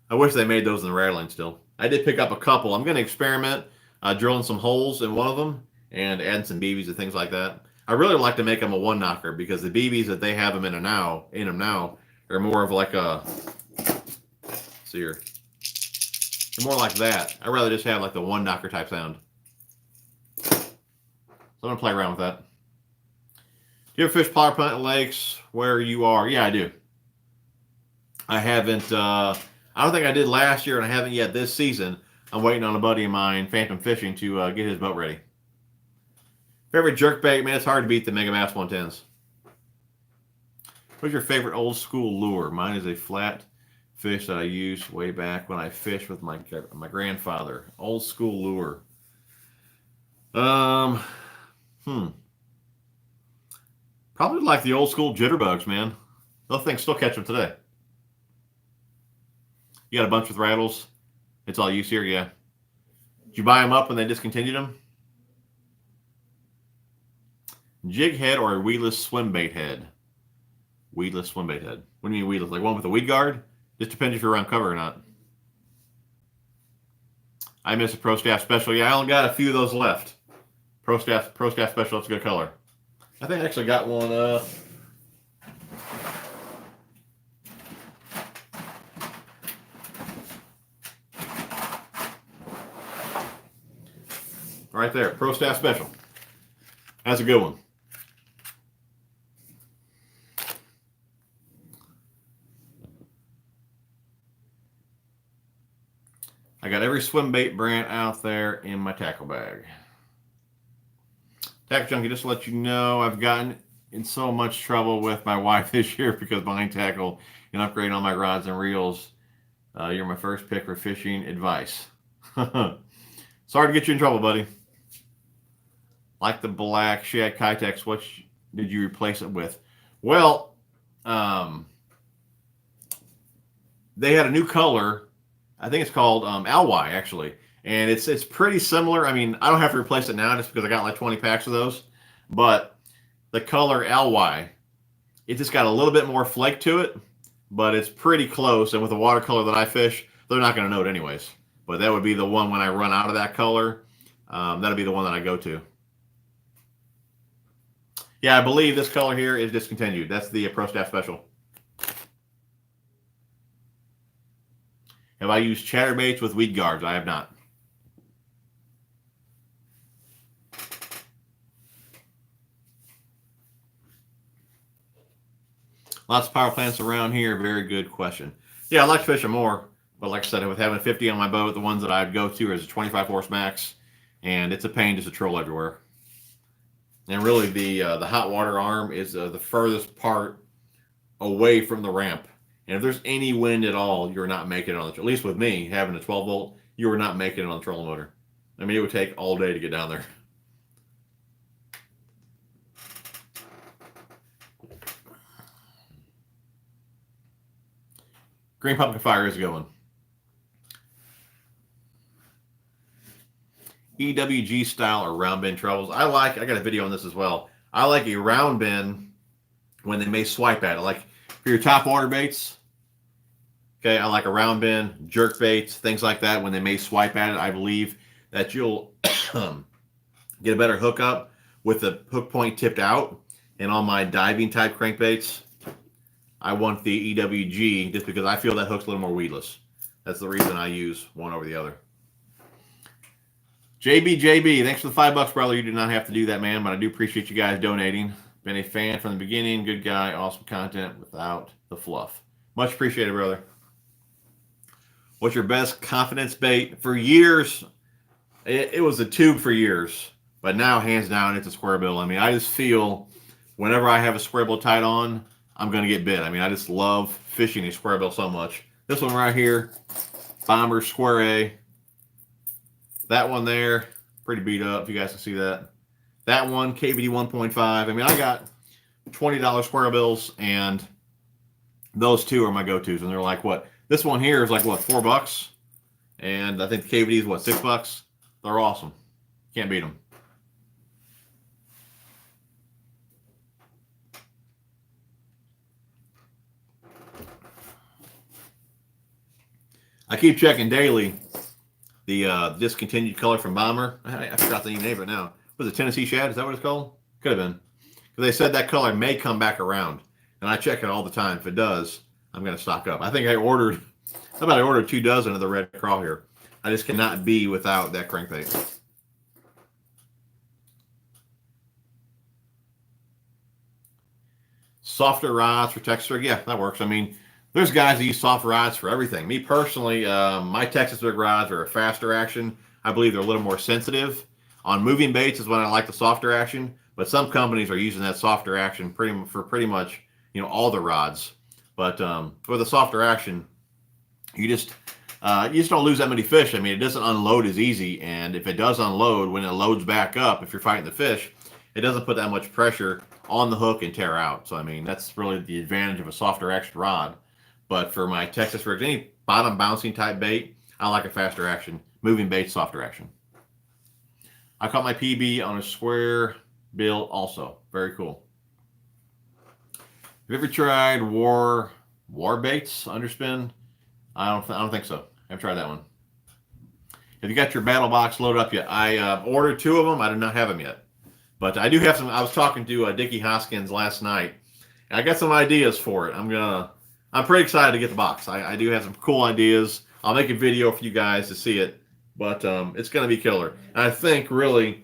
I wish they made those in the rattling still. I did pick up a couple. I'm going to experiment drilling some holes in one of them and adding some BBs and things like that. I really like to make them a one knocker because the BBs that they have them in them now are more of like a, let's see here, they're more like that. I'd rather just have like the one knocker type sound. So I'm going to play around with that. Do you ever fish power plant lakes where you are? Yeah, I do. I haven't, I don't think I did last year, and I haven't yet this season. I'm waiting on a buddy of mine, Phantom Fishing, to get his boat ready. Favorite jerkbait, man, it's hard to beat the Mega Bass 110s. What's your favorite old school lure? Mine is a flat fish that I used way back when I fished with my grandfather. Old school lure. Probably like the old school jitterbugs, man. Those things still catch them today. You got a bunch with rattles. It's all use here, yeah. Did you buy them up when they discontinued them? Jig head or a weedless swim bait head? Weedless swim bait head. What do you mean weedless? Like one with a weed guard? Just depends if you're around cover or not. I miss a Pro Staff Special. Yeah, I only got a few of those left. Pro Staff Special, that's a good color. I think I actually got one. Right there, Pro Staff Special. That's a good one. I got every swim bait brand out there in my tackle bag. Tackle Junkie, just to let you know, I've gotten in so much trouble with my wife this year because buying tackle and upgrading all my rods and reels. You're my first pick for fishing advice. Sorry to get you in trouble, buddy. Like the black Shad Kitex, what did you replace it with? Well, they had a new color. I think it's called Alwy, actually. And it's pretty similar. I mean, I don't have to replace it now just because I got like 20 packs of those. But the color Alwy, it just got a little bit more flake to it. But it's pretty close. And with the watercolor that I fish, they're not going to know it anyways. But that would be the one when I run out of that color. That'll be the one that I go to. Yeah, I believe this color here is discontinued. That's the Pro Staff Special. Have I used chatterbaits with weed guards? I have not. Lots of power plants around here. Very good question. Yeah, I like to fish them more. But like I said, with having 50 on my boat, the ones that I'd go to is a 25 horse max. And it's a pain just to troll everywhere. And really, the hot water arm is the furthest part away from the ramp. And if there's any wind at all, you're not making it on the, at least with me, having a 12 volt, you are not making it on the trolling motor. I mean, it would take all day to get down there. Green Pumpkin Fire is a good one. EWG style or round bend trebles. I got a video on this as well. I like a round bend when they may swipe at it. Like for your top water baits, okay, I like a round bend, jerk baits, things like that. When they may swipe at it, I believe that you'll get a better hookup with the hook point tipped out. And on my diving type crankbaits, I want the EWG just because I feel that hook's a little more weedless. That's the reason I use one over the other. JB, thanks for the $5, brother. You do not have to do that, man, but I do appreciate you guys donating. Been a fan from the beginning. Good guy, awesome content without the fluff. Much appreciated, brother. What's your best confidence bait? For years, it was a tube for years, but now, hands down, it's a square bill. I mean, I just feel whenever I have a square bill tied on, I'm going to get bit. I mean, I just love fishing a square bill so much. This one right here, Bomber Square A. That one there, pretty beat up, if you guys can see that. That one, KVD 1.5. I mean, I got $20 square bills, and those two are my go-tos. And they're like, what? This one here is like, what, $4? And I think the KVD is what, $6? They're awesome. Can't beat them. I keep checking daily the discontinued color from Bomber. I forgot the name of it now. Was it Tennessee Shad? Is that what it's called? Could have been. Because they said that color may come back around. And I check it all the time. If it does, I'm going to stock up. I think I ordered 2 dozen of the red crawl here. I just cannot be without that crankbait. Softer rods for Texas rig. Yeah, that works. I mean, there's guys that use soft rods for everything. Me personally, my Texas rig rods are a faster action. I believe they're a little more sensitive. On moving baits is when I like the softer action, but some companies are using that softer action for pretty much, you know, all the rods. But with a softer action, you just don't lose that many fish. I mean, it doesn't unload as easy, and if it does unload, when it loads back up, if you're fighting the fish, it doesn't put that much pressure on the hook and tear out. So I mean, that's really the advantage of a softer action rod. But for my Texas rigs, any bottom bouncing type bait, I like a faster action. Moving bait, softer action. I caught my PB on a square bill also. Very cool. Have you ever tried war baits underspin? I don't think so. I haven't tried that one. Have you got your battle box loaded up yet? I ordered 2 of them. I do not have them yet. But I do have some. I was talking to Dickie Hoskins last night, and I got some ideas for it. I'm pretty excited to get the box. I do have some cool ideas. I'll make a video for you guys to see it, but it's going to be killer. And I think really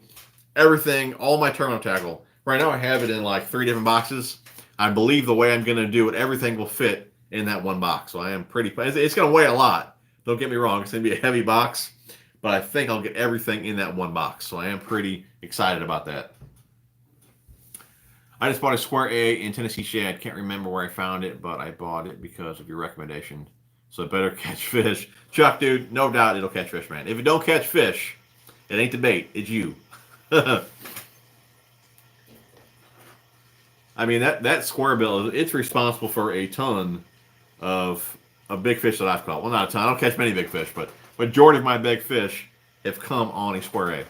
everything, all my terminal tackle, right now I have it in like 3 different boxes. I believe the way I'm going to do it, everything will fit in that one box. So I am pretty, it's going to weigh a lot. Don't get me wrong. It's going to be a heavy box, but I think I'll get everything in that one box. So I am pretty excited about that. I just bought a square A in Tennessee Shad. Can't remember where I found it, but I bought it because of your recommendation. So it better catch fish. Chuck, dude, no doubt it'll catch fish, man. If it don't catch fish, it ain't the bait. It's you. I mean, that square bill, it's responsible for a ton of big fish that I've caught. Well, not a ton. I don't catch many big fish, but majority of my big fish have come on a square A.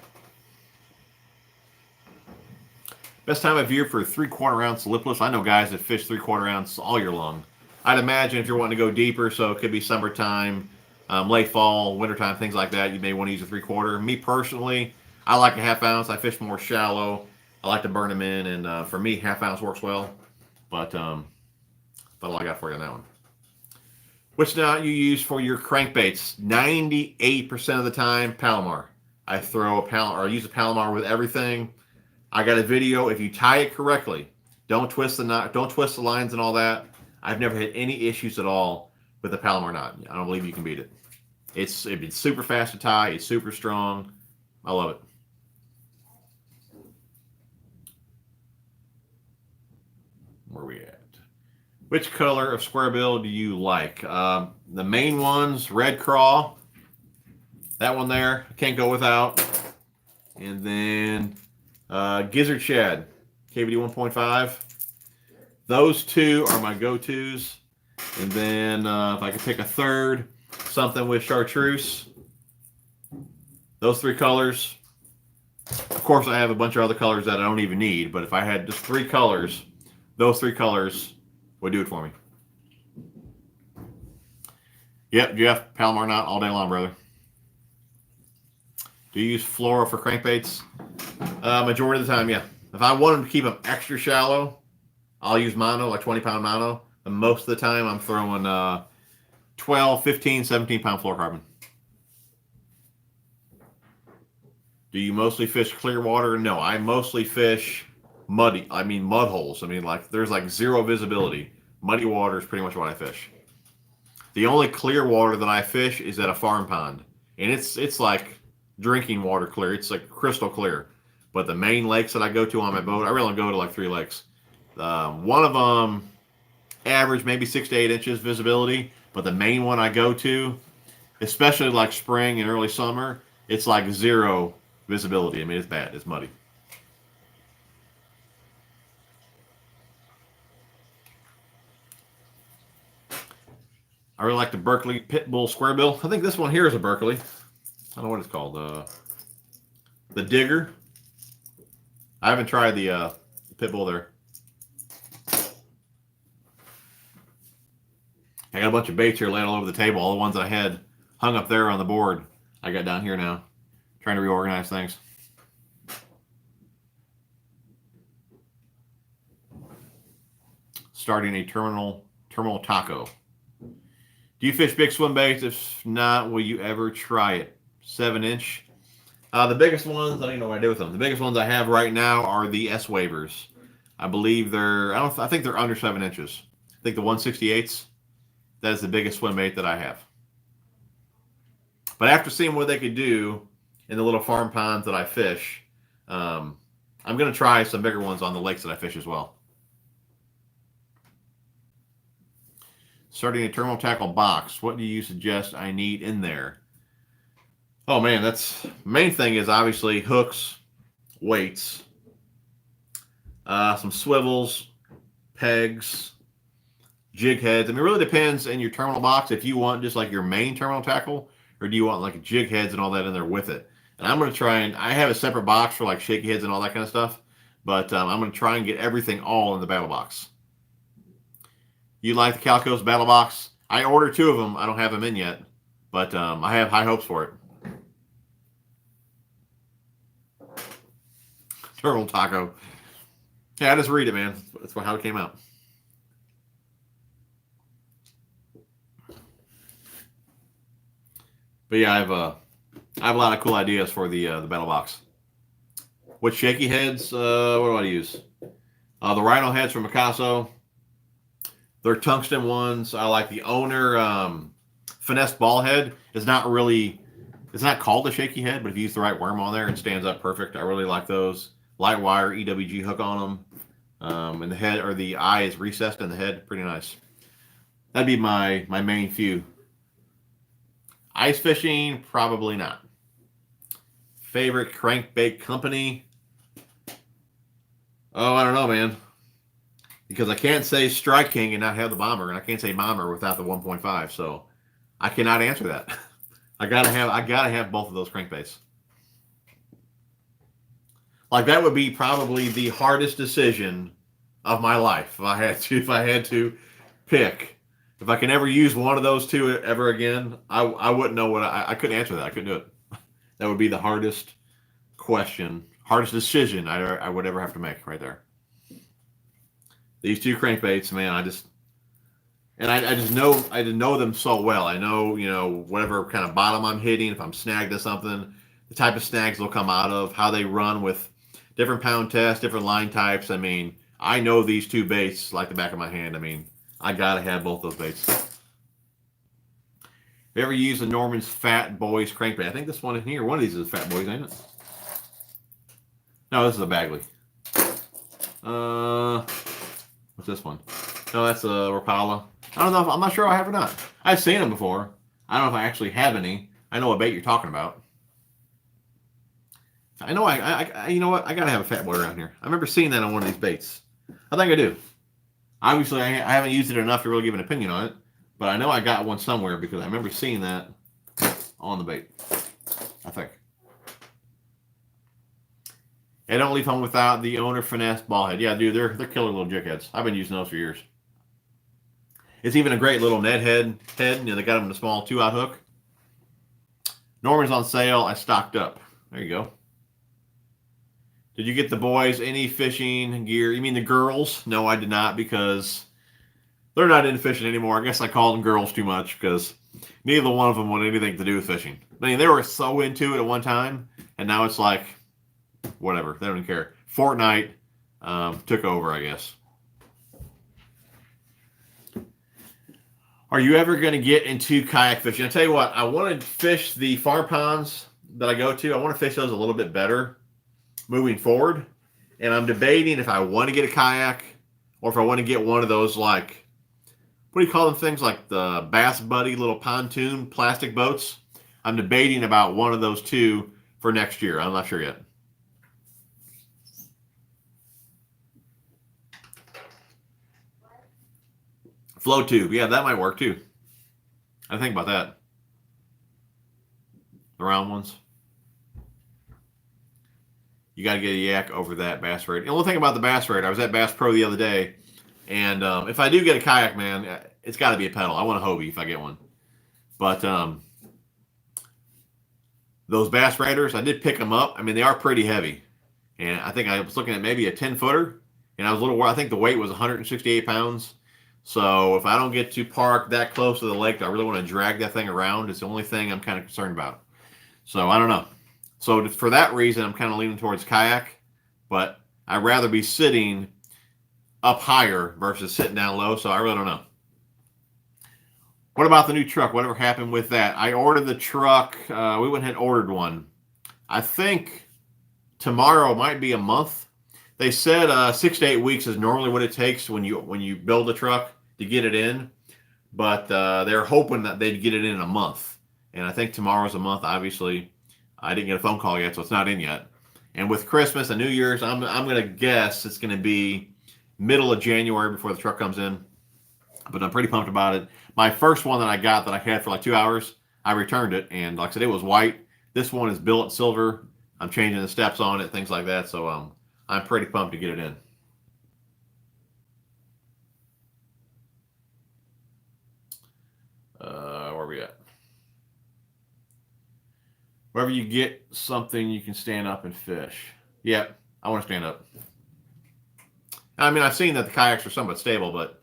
Best time of year for 3/4 ounce lipless. I know guys that fish 3/4 ounce all year long. I'd imagine if you're wanting to go deeper, so it could be summertime, late fall, wintertime, things like that, you may want to use a 3/4. Me personally, I like a 1/2 ounce. I fish more shallow. I like to burn them in, and for me, 1/2 ounce works well. But that's all I got for you on that one. Which knot you use for your crankbaits? 98% of the time, Palomar. I throw a Palomar, or use a Palomar with everything. I got a video. If you tie it correctly, don't twist the knot, don't twist the lines and all that. I've never had any issues at all with the Palomar knot. I don't believe you can beat it. It's super fast to tie. It's super strong. I love it. Where are we at? Which color of square bill do you like? The main ones, red craw. That one there, I can't go without. And then gizzard shad, KVD 1.5. Those 2 are my go-tos. And then if I could pick a third, something with chartreuse. Those 3 colors. Of course, I have a bunch of other colors that I don't even need, but if I had just 3 colors, those 3 colors would do it for me. Yep, Jeff, Palomar knot all day long, brother. Do you use fluoro for crankbaits? Majority of the time, yeah. If I want them to keep them extra shallow, I'll use mono, like 20-pound mono. And most of the time, I'm throwing 12, 15, 17-pound fluorocarbon. Do you mostly fish clear water? No, I mostly fish mud holes. I mean, like, there's like 0 visibility. Muddy water is pretty much what I fish. The only clear water that I fish is at a farm pond. And it's like drinking water clear. It's like crystal clear. But the main lakes that I go to on my boat, I really only go to like 3 lakes. One of them average maybe 6 to 8 inches visibility, but the main one I go to, especially like spring and early summer, it's like 0 visibility. I mean, it's bad. It's muddy. I really like the Berkeley Pit Bull Square Bill. I think this one here is a Berkeley. I don't know what it's called. The Digger. I haven't tried the Pit Bull there. I got a bunch of baits here laying all over the table. All the ones I had hung up there on the board, I got down here now. Trying to reorganize things. Starting a terminal taco. Do you fish big swim baits? If not, will you ever try it? 7-inch. The biggest ones, I don't even know what I did with them. The biggest ones I have right now are the S Wavers. I believe I think they're under 7 inches. I think the 168s. That is the biggest swim bait that I have. But after seeing what they could do in the little farm ponds that I fish, I'm going to try some bigger ones on the lakes that I fish as well. Starting a terminal tackle box. What do you suggest I need in there? Oh man, main thing is obviously hooks, weights, some swivels, pegs, jig heads. I mean, it really depends in your terminal box if you want just like your main terminal tackle, or do you want like jig heads and all that in there with it. And I'm going to try I have a separate box for like shaky heads and all that kind of stuff, but I'm going to try and get everything all in the battle box. You like the Calco's battle box? I ordered 2 of them. I don't have them in yet, but I have high hopes for it. Turtle taco. Yeah, I just read it, man. That's how it came out. But yeah, I have a lot of cool ideas for the battle box. What shaky heads? What do I use? The Rhino heads from Picasso. They're tungsten ones. I like the Owner finesse ball head. It's not called a shaky head, but if you use the right worm on there, it stands up perfect. I really like those. Light wire EWG hook on them. And the head, or the eye is recessed in the head. Pretty nice. That'd be my main few. Ice fishing, probably not. Favorite crankbait company? Oh, I don't know, man. Because I can't say Strike King and not have the Bomber, and I can't say Bomber without the 1.5. So I cannot answer that. I gotta have both of those crankbaits. Like, that would be probably the hardest decision of my life if I had to pick. If I can ever use one of those 2 ever again, I wouldn't know I couldn't answer that. I couldn't do it. That would be the hardest decision I would ever have to make right there. These 2 crankbaits, man, I just know them so well. I know, whatever kind of bottom I'm hitting, if I'm snagged to something, the type of snags they'll come out of, how they run with different pound tests, different line types. I mean, I know these 2 baits like the back of my hand. I mean, I gotta have both those baits. Have you ever used the Norman's Fat Boys crankbait? I think this one in here, one of these is a Fat Boys, ain't it? No, this is a Bagley. What's this one? No, that's a Rapala. I don't know. I'm not sure I have or not. I've seen them before. I don't know if I actually have any. I know what bait you're talking about. I know you know what? I gotta have a Fat Boy around here. I remember seeing that on one of these baits. I think I do. Obviously, I haven't used it enough to really give an opinion on it, but I know I got one somewhere because I remember seeing that on the bait. I think. I don't leave home without the Owner finesse ball head. Yeah, dude, they're killer little jig heads. I've been using those for years. It's even a great little net head. They got them in a small 2-aught hook. Norman's on sale. I stocked up. There you go. Did you get the boys any fishing gear? You mean the girls? No, I did not, because they're not into fishing anymore. I guess I called them girls too much because neither one of them wanted anything to do with fishing. I mean, they were so into it at one time, and now it's like, whatever. They don't even care. Fortnite took over, I guess. Are you ever going to get into kayak fishing? I'll tell you what, I want to fish the farm ponds that I go to. I want to fish those a little bit better moving forward. And I'm debating if I want to get a kayak or if I want to get one of those, like, what do you call them things? Like the Bass Buddy little pontoon plastic boats. I'm debating about one of those 2 for next year. I'm not sure yet. Flow tube. Yeah, that might work too. I think about that. The round ones. You got to get a yak over that Bass Raider. The only thing about the Bass Raider, I was at Bass Pro the other day, and if I do get a kayak, man, it's got to be a pedal. I want a Hobie if I get one. But those Bass Raiders, I did pick them up. I mean, they are pretty heavy. And I think I was looking at maybe a 10-footer, and I was a little worried. I think the weight was 168 pounds. So if I don't get to park that close to the lake, I really want to drag that thing around. It's the only thing I'm kind of concerned about. So I don't know. So for that reason, I'm kind of leaning towards kayak, but I'd rather be sitting up higher versus sitting down low. So I really don't know. What about the new truck? Whatever happened with that? I ordered the truck. We went ahead and ordered one. I think tomorrow might be a month. They said 6 to 8 weeks is normally what it takes when you build a truck to get it in, but they're hoping that they'd get it in a month. And I think tomorrow's a month. Obviously, I didn't get a phone call yet, so it's not in yet. And with Christmas and New Year's, I'm going to guess it's going to be middle of January before the truck comes in. But I'm pretty pumped about it. My first one that I got that I had for like 2 hours, I returned it. And like I said, it was white. This one is billet silver. I'm changing the steps on it, things like that. So I'm pretty pumped to get it in. Where are we at? Wherever you get something, you can stand up and fish. Yeah, I want to stand up. I mean, I've seen that the kayaks are somewhat stable, but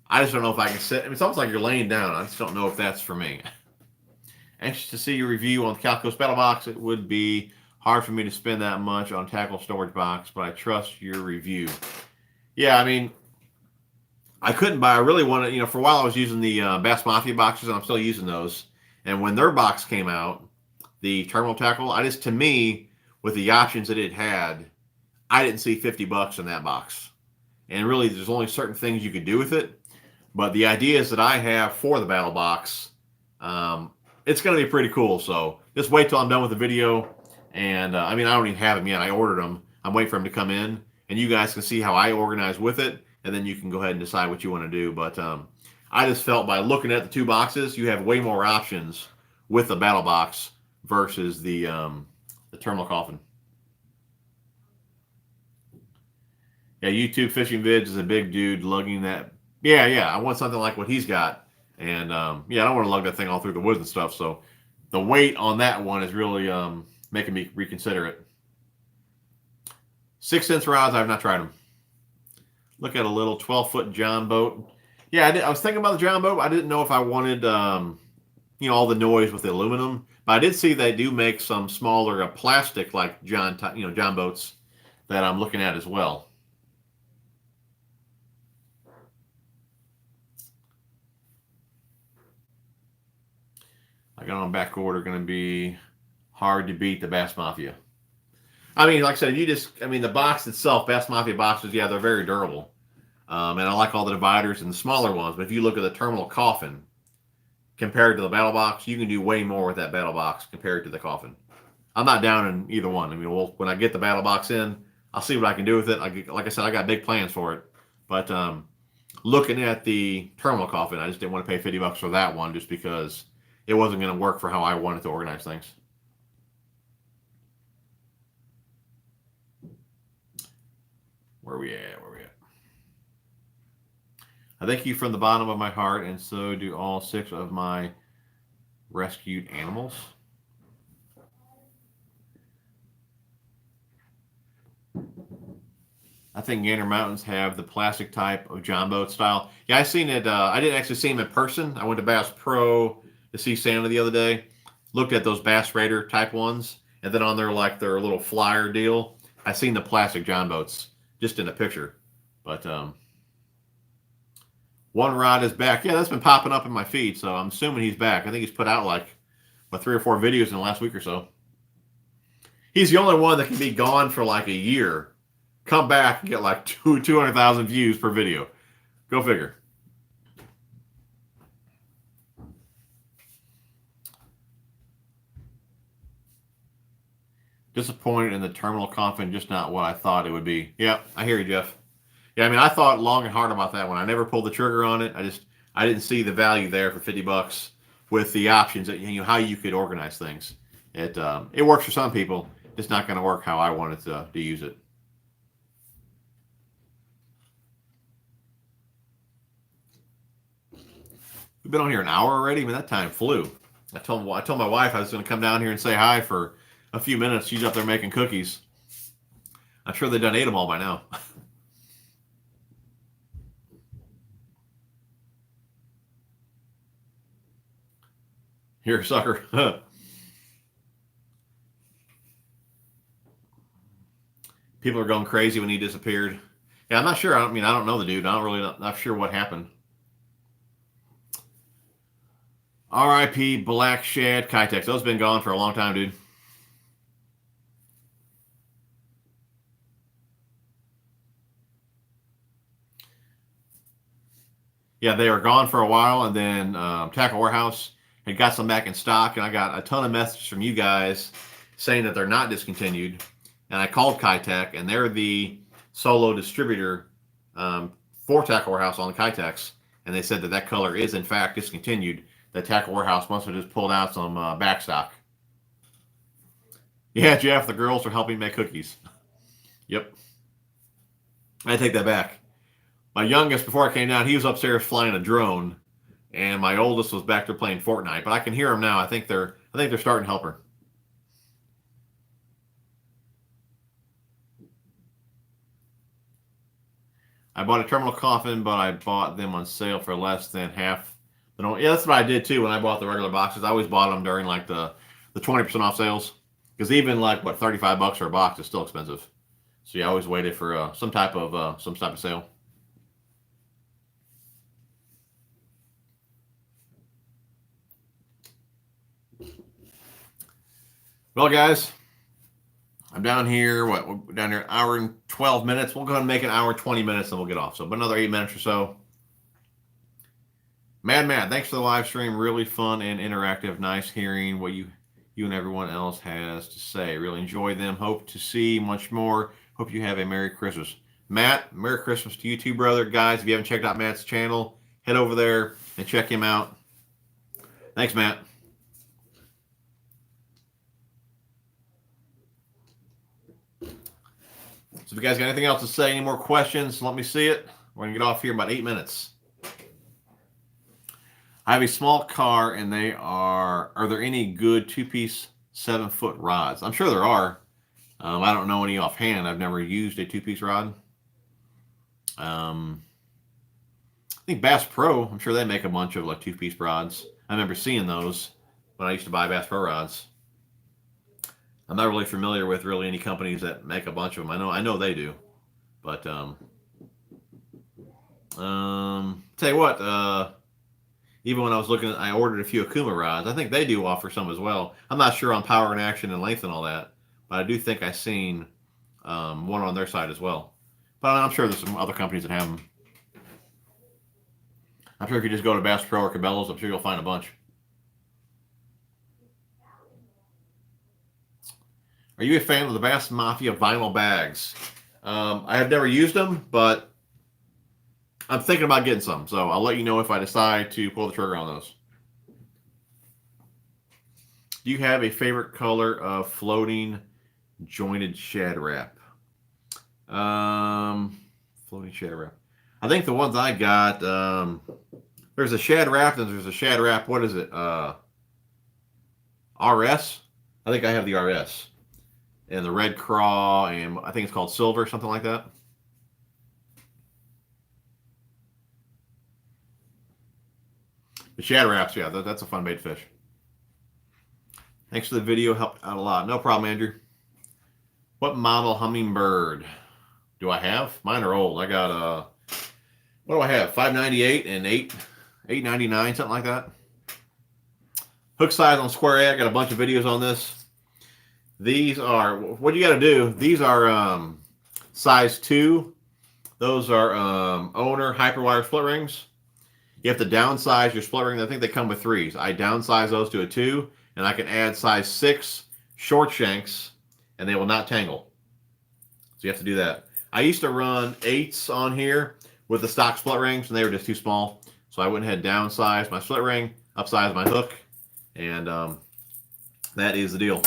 I just don't know if I can sit. I mean, it's almost like you're laying down. I just don't know if that's for me. Anxious to see your review on the Calco's Battle Box. It would be hard for me to spend that much on tackle storage box, but I trust your review. Yeah, I mean, I couldn't buy. I really wanted, for a while I was using the Bass Mafia boxes, and I'm still using those. And when their box came out, the terminal tackle, to me, with the options that it had, I didn't see $50 in that box. And really, there's only certain things you could do with it. But the ideas that I have for the battle box, it's going to be pretty cool. So just wait till I'm done with the video. And I mean, I don't even have them yet. I ordered them. I'm waiting for them to come in. And you guys can see how I organize with it. And then you can go ahead and decide what you want to do. But I just felt by looking at the two boxes, you have way more options with the battle box versus the terminal coffin. Yeah, YouTube fishing vids is a big dude lugging that. Yeah, I want something like what he's got. And I don't want to lug that thing all through the woods and stuff. So the weight on that one is really making me reconsider it. 6 cents rods, I have not tried them. Look at a little 12-foot John boat. Yeah, I was thinking about the John boat. I didn't know if I wanted, all the noise with the aluminum. But I did see they do make some smaller plastic like John boats that I'm looking at as well. I got on back order, going to be hard to beat the Bass Mafia. I mean, like I said, the box itself, Bass Mafia boxes, yeah, they're very durable. And I like all the dividers and the smaller ones. But if you look at the terminal coffin compared to the battle box, you can do way more with that battle box compared to the coffin. I'm not down in either one. I mean, when I get the battle box in, I'll see what I can do with it. Like I said, I got big plans for it. But looking at the terminal coffin, I just didn't want to pay $50 for that one just because it wasn't going to work for how I wanted to organize things. Where are we at? I thank you from the bottom of my heart, and so do all 6 of my rescued animals. I think Gander Mountains have the plastic type of John boat style. Yeah, I seen it. I didn't actually see him in person. I went to Bass Pro to see Santa the other day. Looked at those Bass Raider type ones, and then on their little flyer deal, I seen the plastic John boats just in a picture. But One Rod is back. Yeah, that's been popping up in my feed, so I'm assuming he's back. I think he's put out 3 or 4 videos in the last week or so. He's the only one that can be gone for a year, come back and get 200,000 views per video. Go figure. Disappointed in the terminal coffin, just not what I thought it would be. Yeah, I hear you, Jeff. Yeah, I mean, I thought long and hard about that one. I never pulled the trigger on it. I didn't see the value there for $50. with the options that how you could organize things. It works for some people. It's not going to work how I wanted to use it. We've been on here an hour already. I mean, that time flew. I told my wife I was going to come down here and say hi for a few minutes. She's up there making cookies. I'm sure they've done ate them all by now. Here, sucker. People are going crazy when he disappeared. Yeah, I'm not sure. I don't know the dude. Not sure what happened. R.I.P. Black Shad Kitex. Those been gone for a long time, dude. Yeah, they were gone for a while, and then Tackle Warehouse had got some back in stock, and I got a ton of messages from you guys saying that they're not discontinued. And I called Kitex, and they're the solo distributor for Tackle Warehouse on the Kitex, and they said that color is in fact discontinued. That Tackle Warehouse must have just pulled out some back stock. Yeah, Jeff, the girls are helping make cookies. Yep. I take that back. My youngest, before I came down, he was upstairs flying a drone, and my oldest was back there playing Fortnite. But I can hear him now. I think they're starting to help her. I bought a terminal coffin, but I bought them on sale for less than half. Yeah, that's what I did too when I bought the regular boxes. I always bought them during like the 20% off sales, because even like what $35 for a box is still expensive. So yeah, I always waited for some type of sale. Well, guys, I'm down here. We're down here an hour and 12 minutes. We'll go ahead and make an hour and 20 minutes, and we'll get off. So, but another 8 minutes or so. Matt, thanks for the live stream. Really fun and interactive. Nice hearing what you and everyone else has to say. Really enjoy them. Hope to see much more. Hope you have a Merry Christmas. Matt, Merry Christmas to you too, brother. Guys, if you haven't checked out Matt's channel, head over there and check him out. Thanks, Matt. So if you guys got anything else to say, any more questions, let me see it. We're going to get off here in about 8 minutes. I have a small car, and are there any good 2-piece 7-foot rods? I'm sure there are. I don't know any offhand. I've never used a 2-piece rod. I think Bass Pro, I'm sure they make a bunch of like 2-piece rods. I remember seeing those when I used to buy Bass Pro rods. I'm not really familiar with any companies that make a bunch of them. I know they do, but tell you what, even when I was looking, I ordered a few Okuma rods. I think they do offer some as well. I'm not sure on power and action and length and all that, but I do think I've seen one on their side as well. But I'm sure there's some other companies that have them. I'm sure if you just go to Bass Pro or Cabela's, I'm sure you'll find a bunch. Are you a fan of the Bass Mafia vinyl bags? I have never used them, but I'm thinking about getting some. So I'll let you know if I decide to pull the trigger on those. Do you have a favorite color of floating jointed shad wrap? Floating shad wrap. I think the ones I got, there's a shad wrap and there's a shad wrap. What is it? RS? I think I have the RS. And the red craw, and I think it's called silver, something like that. The shad wraps, yeah, that's a fun bait fish. Thanks for the video, helped out a lot. No problem, Andrew. What model hummingbird do I have? Mine are old. I got what do I have? 598 and 899, something like that. Hook size on square A. I got a bunch of videos on this. These are, what you got to do, these are size 2. Those are owner hyperwire split rings. You have to downsize your split ring. I think they come with 3s. I downsize those to a 2, and I can add size 6 short shanks, and they will not tangle. So you have to do that. I used to run 8s on here with the stock split rings, and they were just too small. So I went ahead and downsized my split ring. upsize my hook, and that is the deal.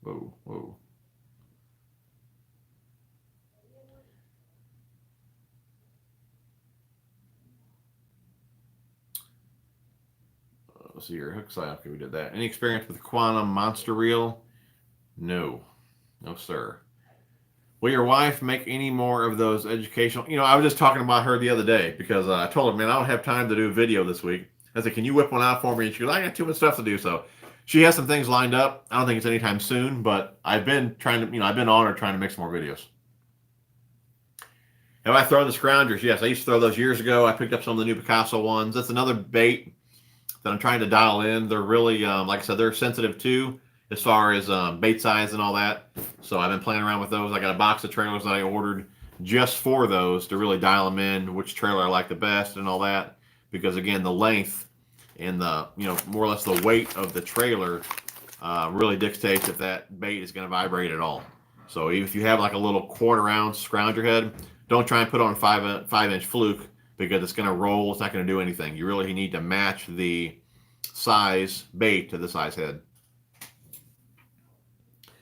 Whoa, whoa. Let's see here. Hook side. Okay, we did that. Any experience with the Quantum Monster Reel? No. No, sir. Will your wife make any more of those educational? You know, I was just talking about her the other day because I told her, man, I don't have time to do a video this week. I said, can you whip one out for me? And she goes, I got too much stuff to do. So she has some things lined up. I don't think it's anytime soon, but I've been trying to, I've been on her trying to make some more videos. Have I thrown the scroungers? Yes, I used to throw those years ago. I picked up some of the new Picasso ones. That's another bait that I'm trying to dial in. They're really, like I said, they're sensitive too, as far as bait size and all that. So I've been playing around with those. I got a box of trailers that I ordered just for those to really dial them in, which trailer I like the best and all that. Because again, the length and the, more or less the weight of the trailer really dictates if that bait is going to vibrate at all. So if you have like a little 1/4 ounce scrounger head, don't try and put on a 5-inch fluke because it's going to roll. It's not going to do anything. You really need to match the size bait to the size head.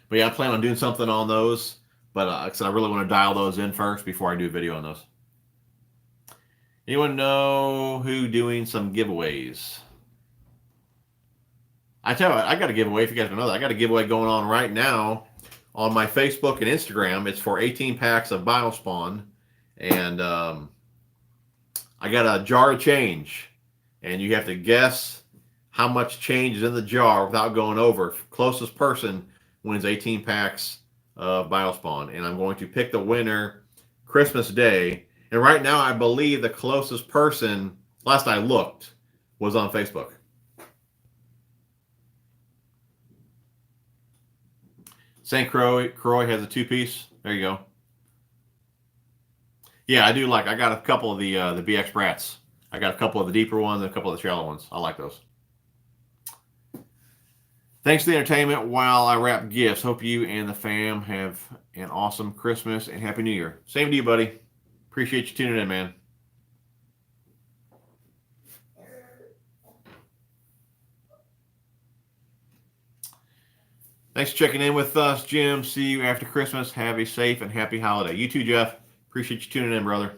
But yeah, I plan on doing something on those. But like I said, I really want to dial those in first before I do a video on those. Anyone know who doing some giveaways? I tell you what, I got a giveaway. If you guys don't know that, I got a giveaway going on right now on my Facebook and Instagram. It's for 18 packs of Biospawn. And I got a jar of change. And you have to guess how much change is in the jar without going over. Closest person wins 18 packs of Biospawn. And I'm going to pick the winner Christmas Day. And right now, I believe the closest person, last I looked, was on Facebook. St. Croix has a 2-piece. There you go. Yeah, I do like. I got a couple of the BX Brats. I got a couple of the deeper ones and a couple of the shallow ones. I like those. Thanks for the entertainment while I wrap gifts. Hope you and the fam have an awesome Christmas and Happy New Year. Same to you, buddy. Appreciate you tuning in, man. Thanks for checking in with us, Jim. See you after Christmas. Have a safe and happy holiday. You too, Jeff. Appreciate you tuning in, brother.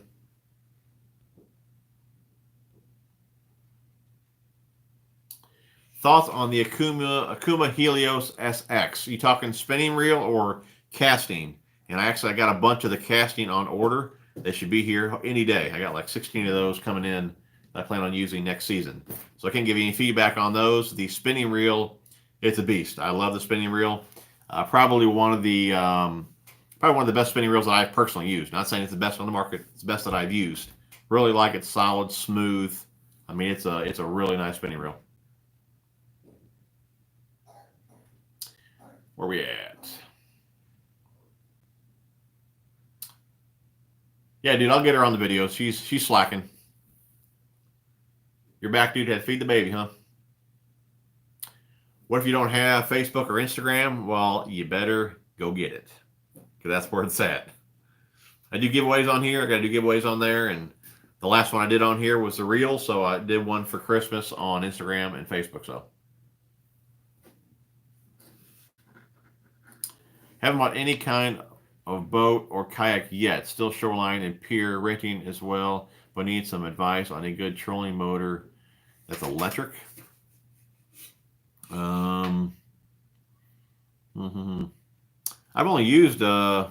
Thoughts on the Okuma Helios SX? You talking spinning reel or casting? And I got a bunch of the casting on order. They should be here any day. I got like 16 of those coming in that I plan on using next season. So I can't give you any feedback on those. The spinning reel, it's a beast. I love the spinning reel. Probably one of the best spinning reels that I've personally used. Not saying it's the best on the market. It's the best that I've used. Really like it. Solid, smooth. I mean, it's a really nice spinning reel. Where we at? Yeah, dude, I'll get her on the video. She's slacking. You're back, dude. Had to feed the baby, huh? What if you don't have Facebook or Instagram? Well, you better go get it, because that's where it's at. I do giveaways on here. I got to do giveaways on there, and the last one I did on here was the reel, so I did one for Christmas on Instagram and Facebook. So haven't bought any kind of boat or kayak yet. Still shoreline and pier renting as well, but need some advice on a good trolling motor that's electric. I've only used my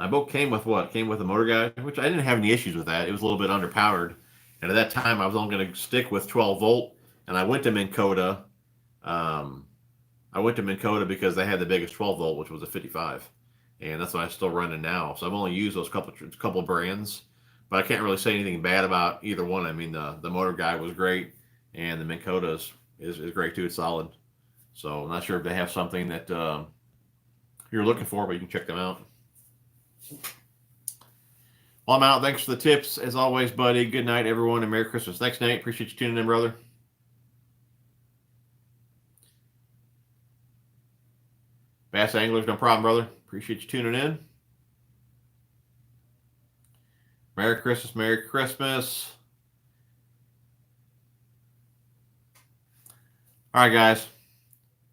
boat came with what? Came with a motor guide, which I didn't have any issues with that. It was a little bit underpowered. And at that time, I was only going to stick with 12 volt. And I went to Minn Kota. Because they had the biggest 12 volt, which was a 55. And that's what I'm still running now. So I've only used those couple brands. But I can't really say anything bad about either one. I mean, the motor guide was great. And the Minn Kota is great too. It's solid. So I'm not sure if they have something that you're looking for, but you can check them out. Well, I'm out. Thanks for the tips. As always, buddy. Good night, everyone, and Merry Christmas. Thanks, Nate. Appreciate you tuning in, brother. Bass anglers, no problem, brother. Appreciate you tuning in. Merry Christmas. Merry Christmas. All right, guys.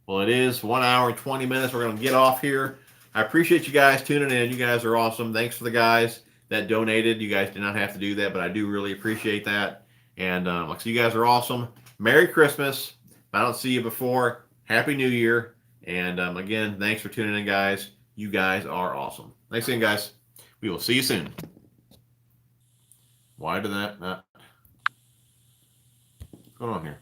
Well, it is 1 hour and 20 minutes. We're going to get off here. I appreciate you guys tuning in. You guys are awesome. Thanks for the guys that donated. You guys did not have to do that, but I do really appreciate that. And like I said, you guys are awesome. Merry Christmas. If I don't see you before, Happy New Year. And again, thanks for tuning in, guys. You guys are awesome. Thanks again, guys. We will see you soon. Why did that not? What's going on here?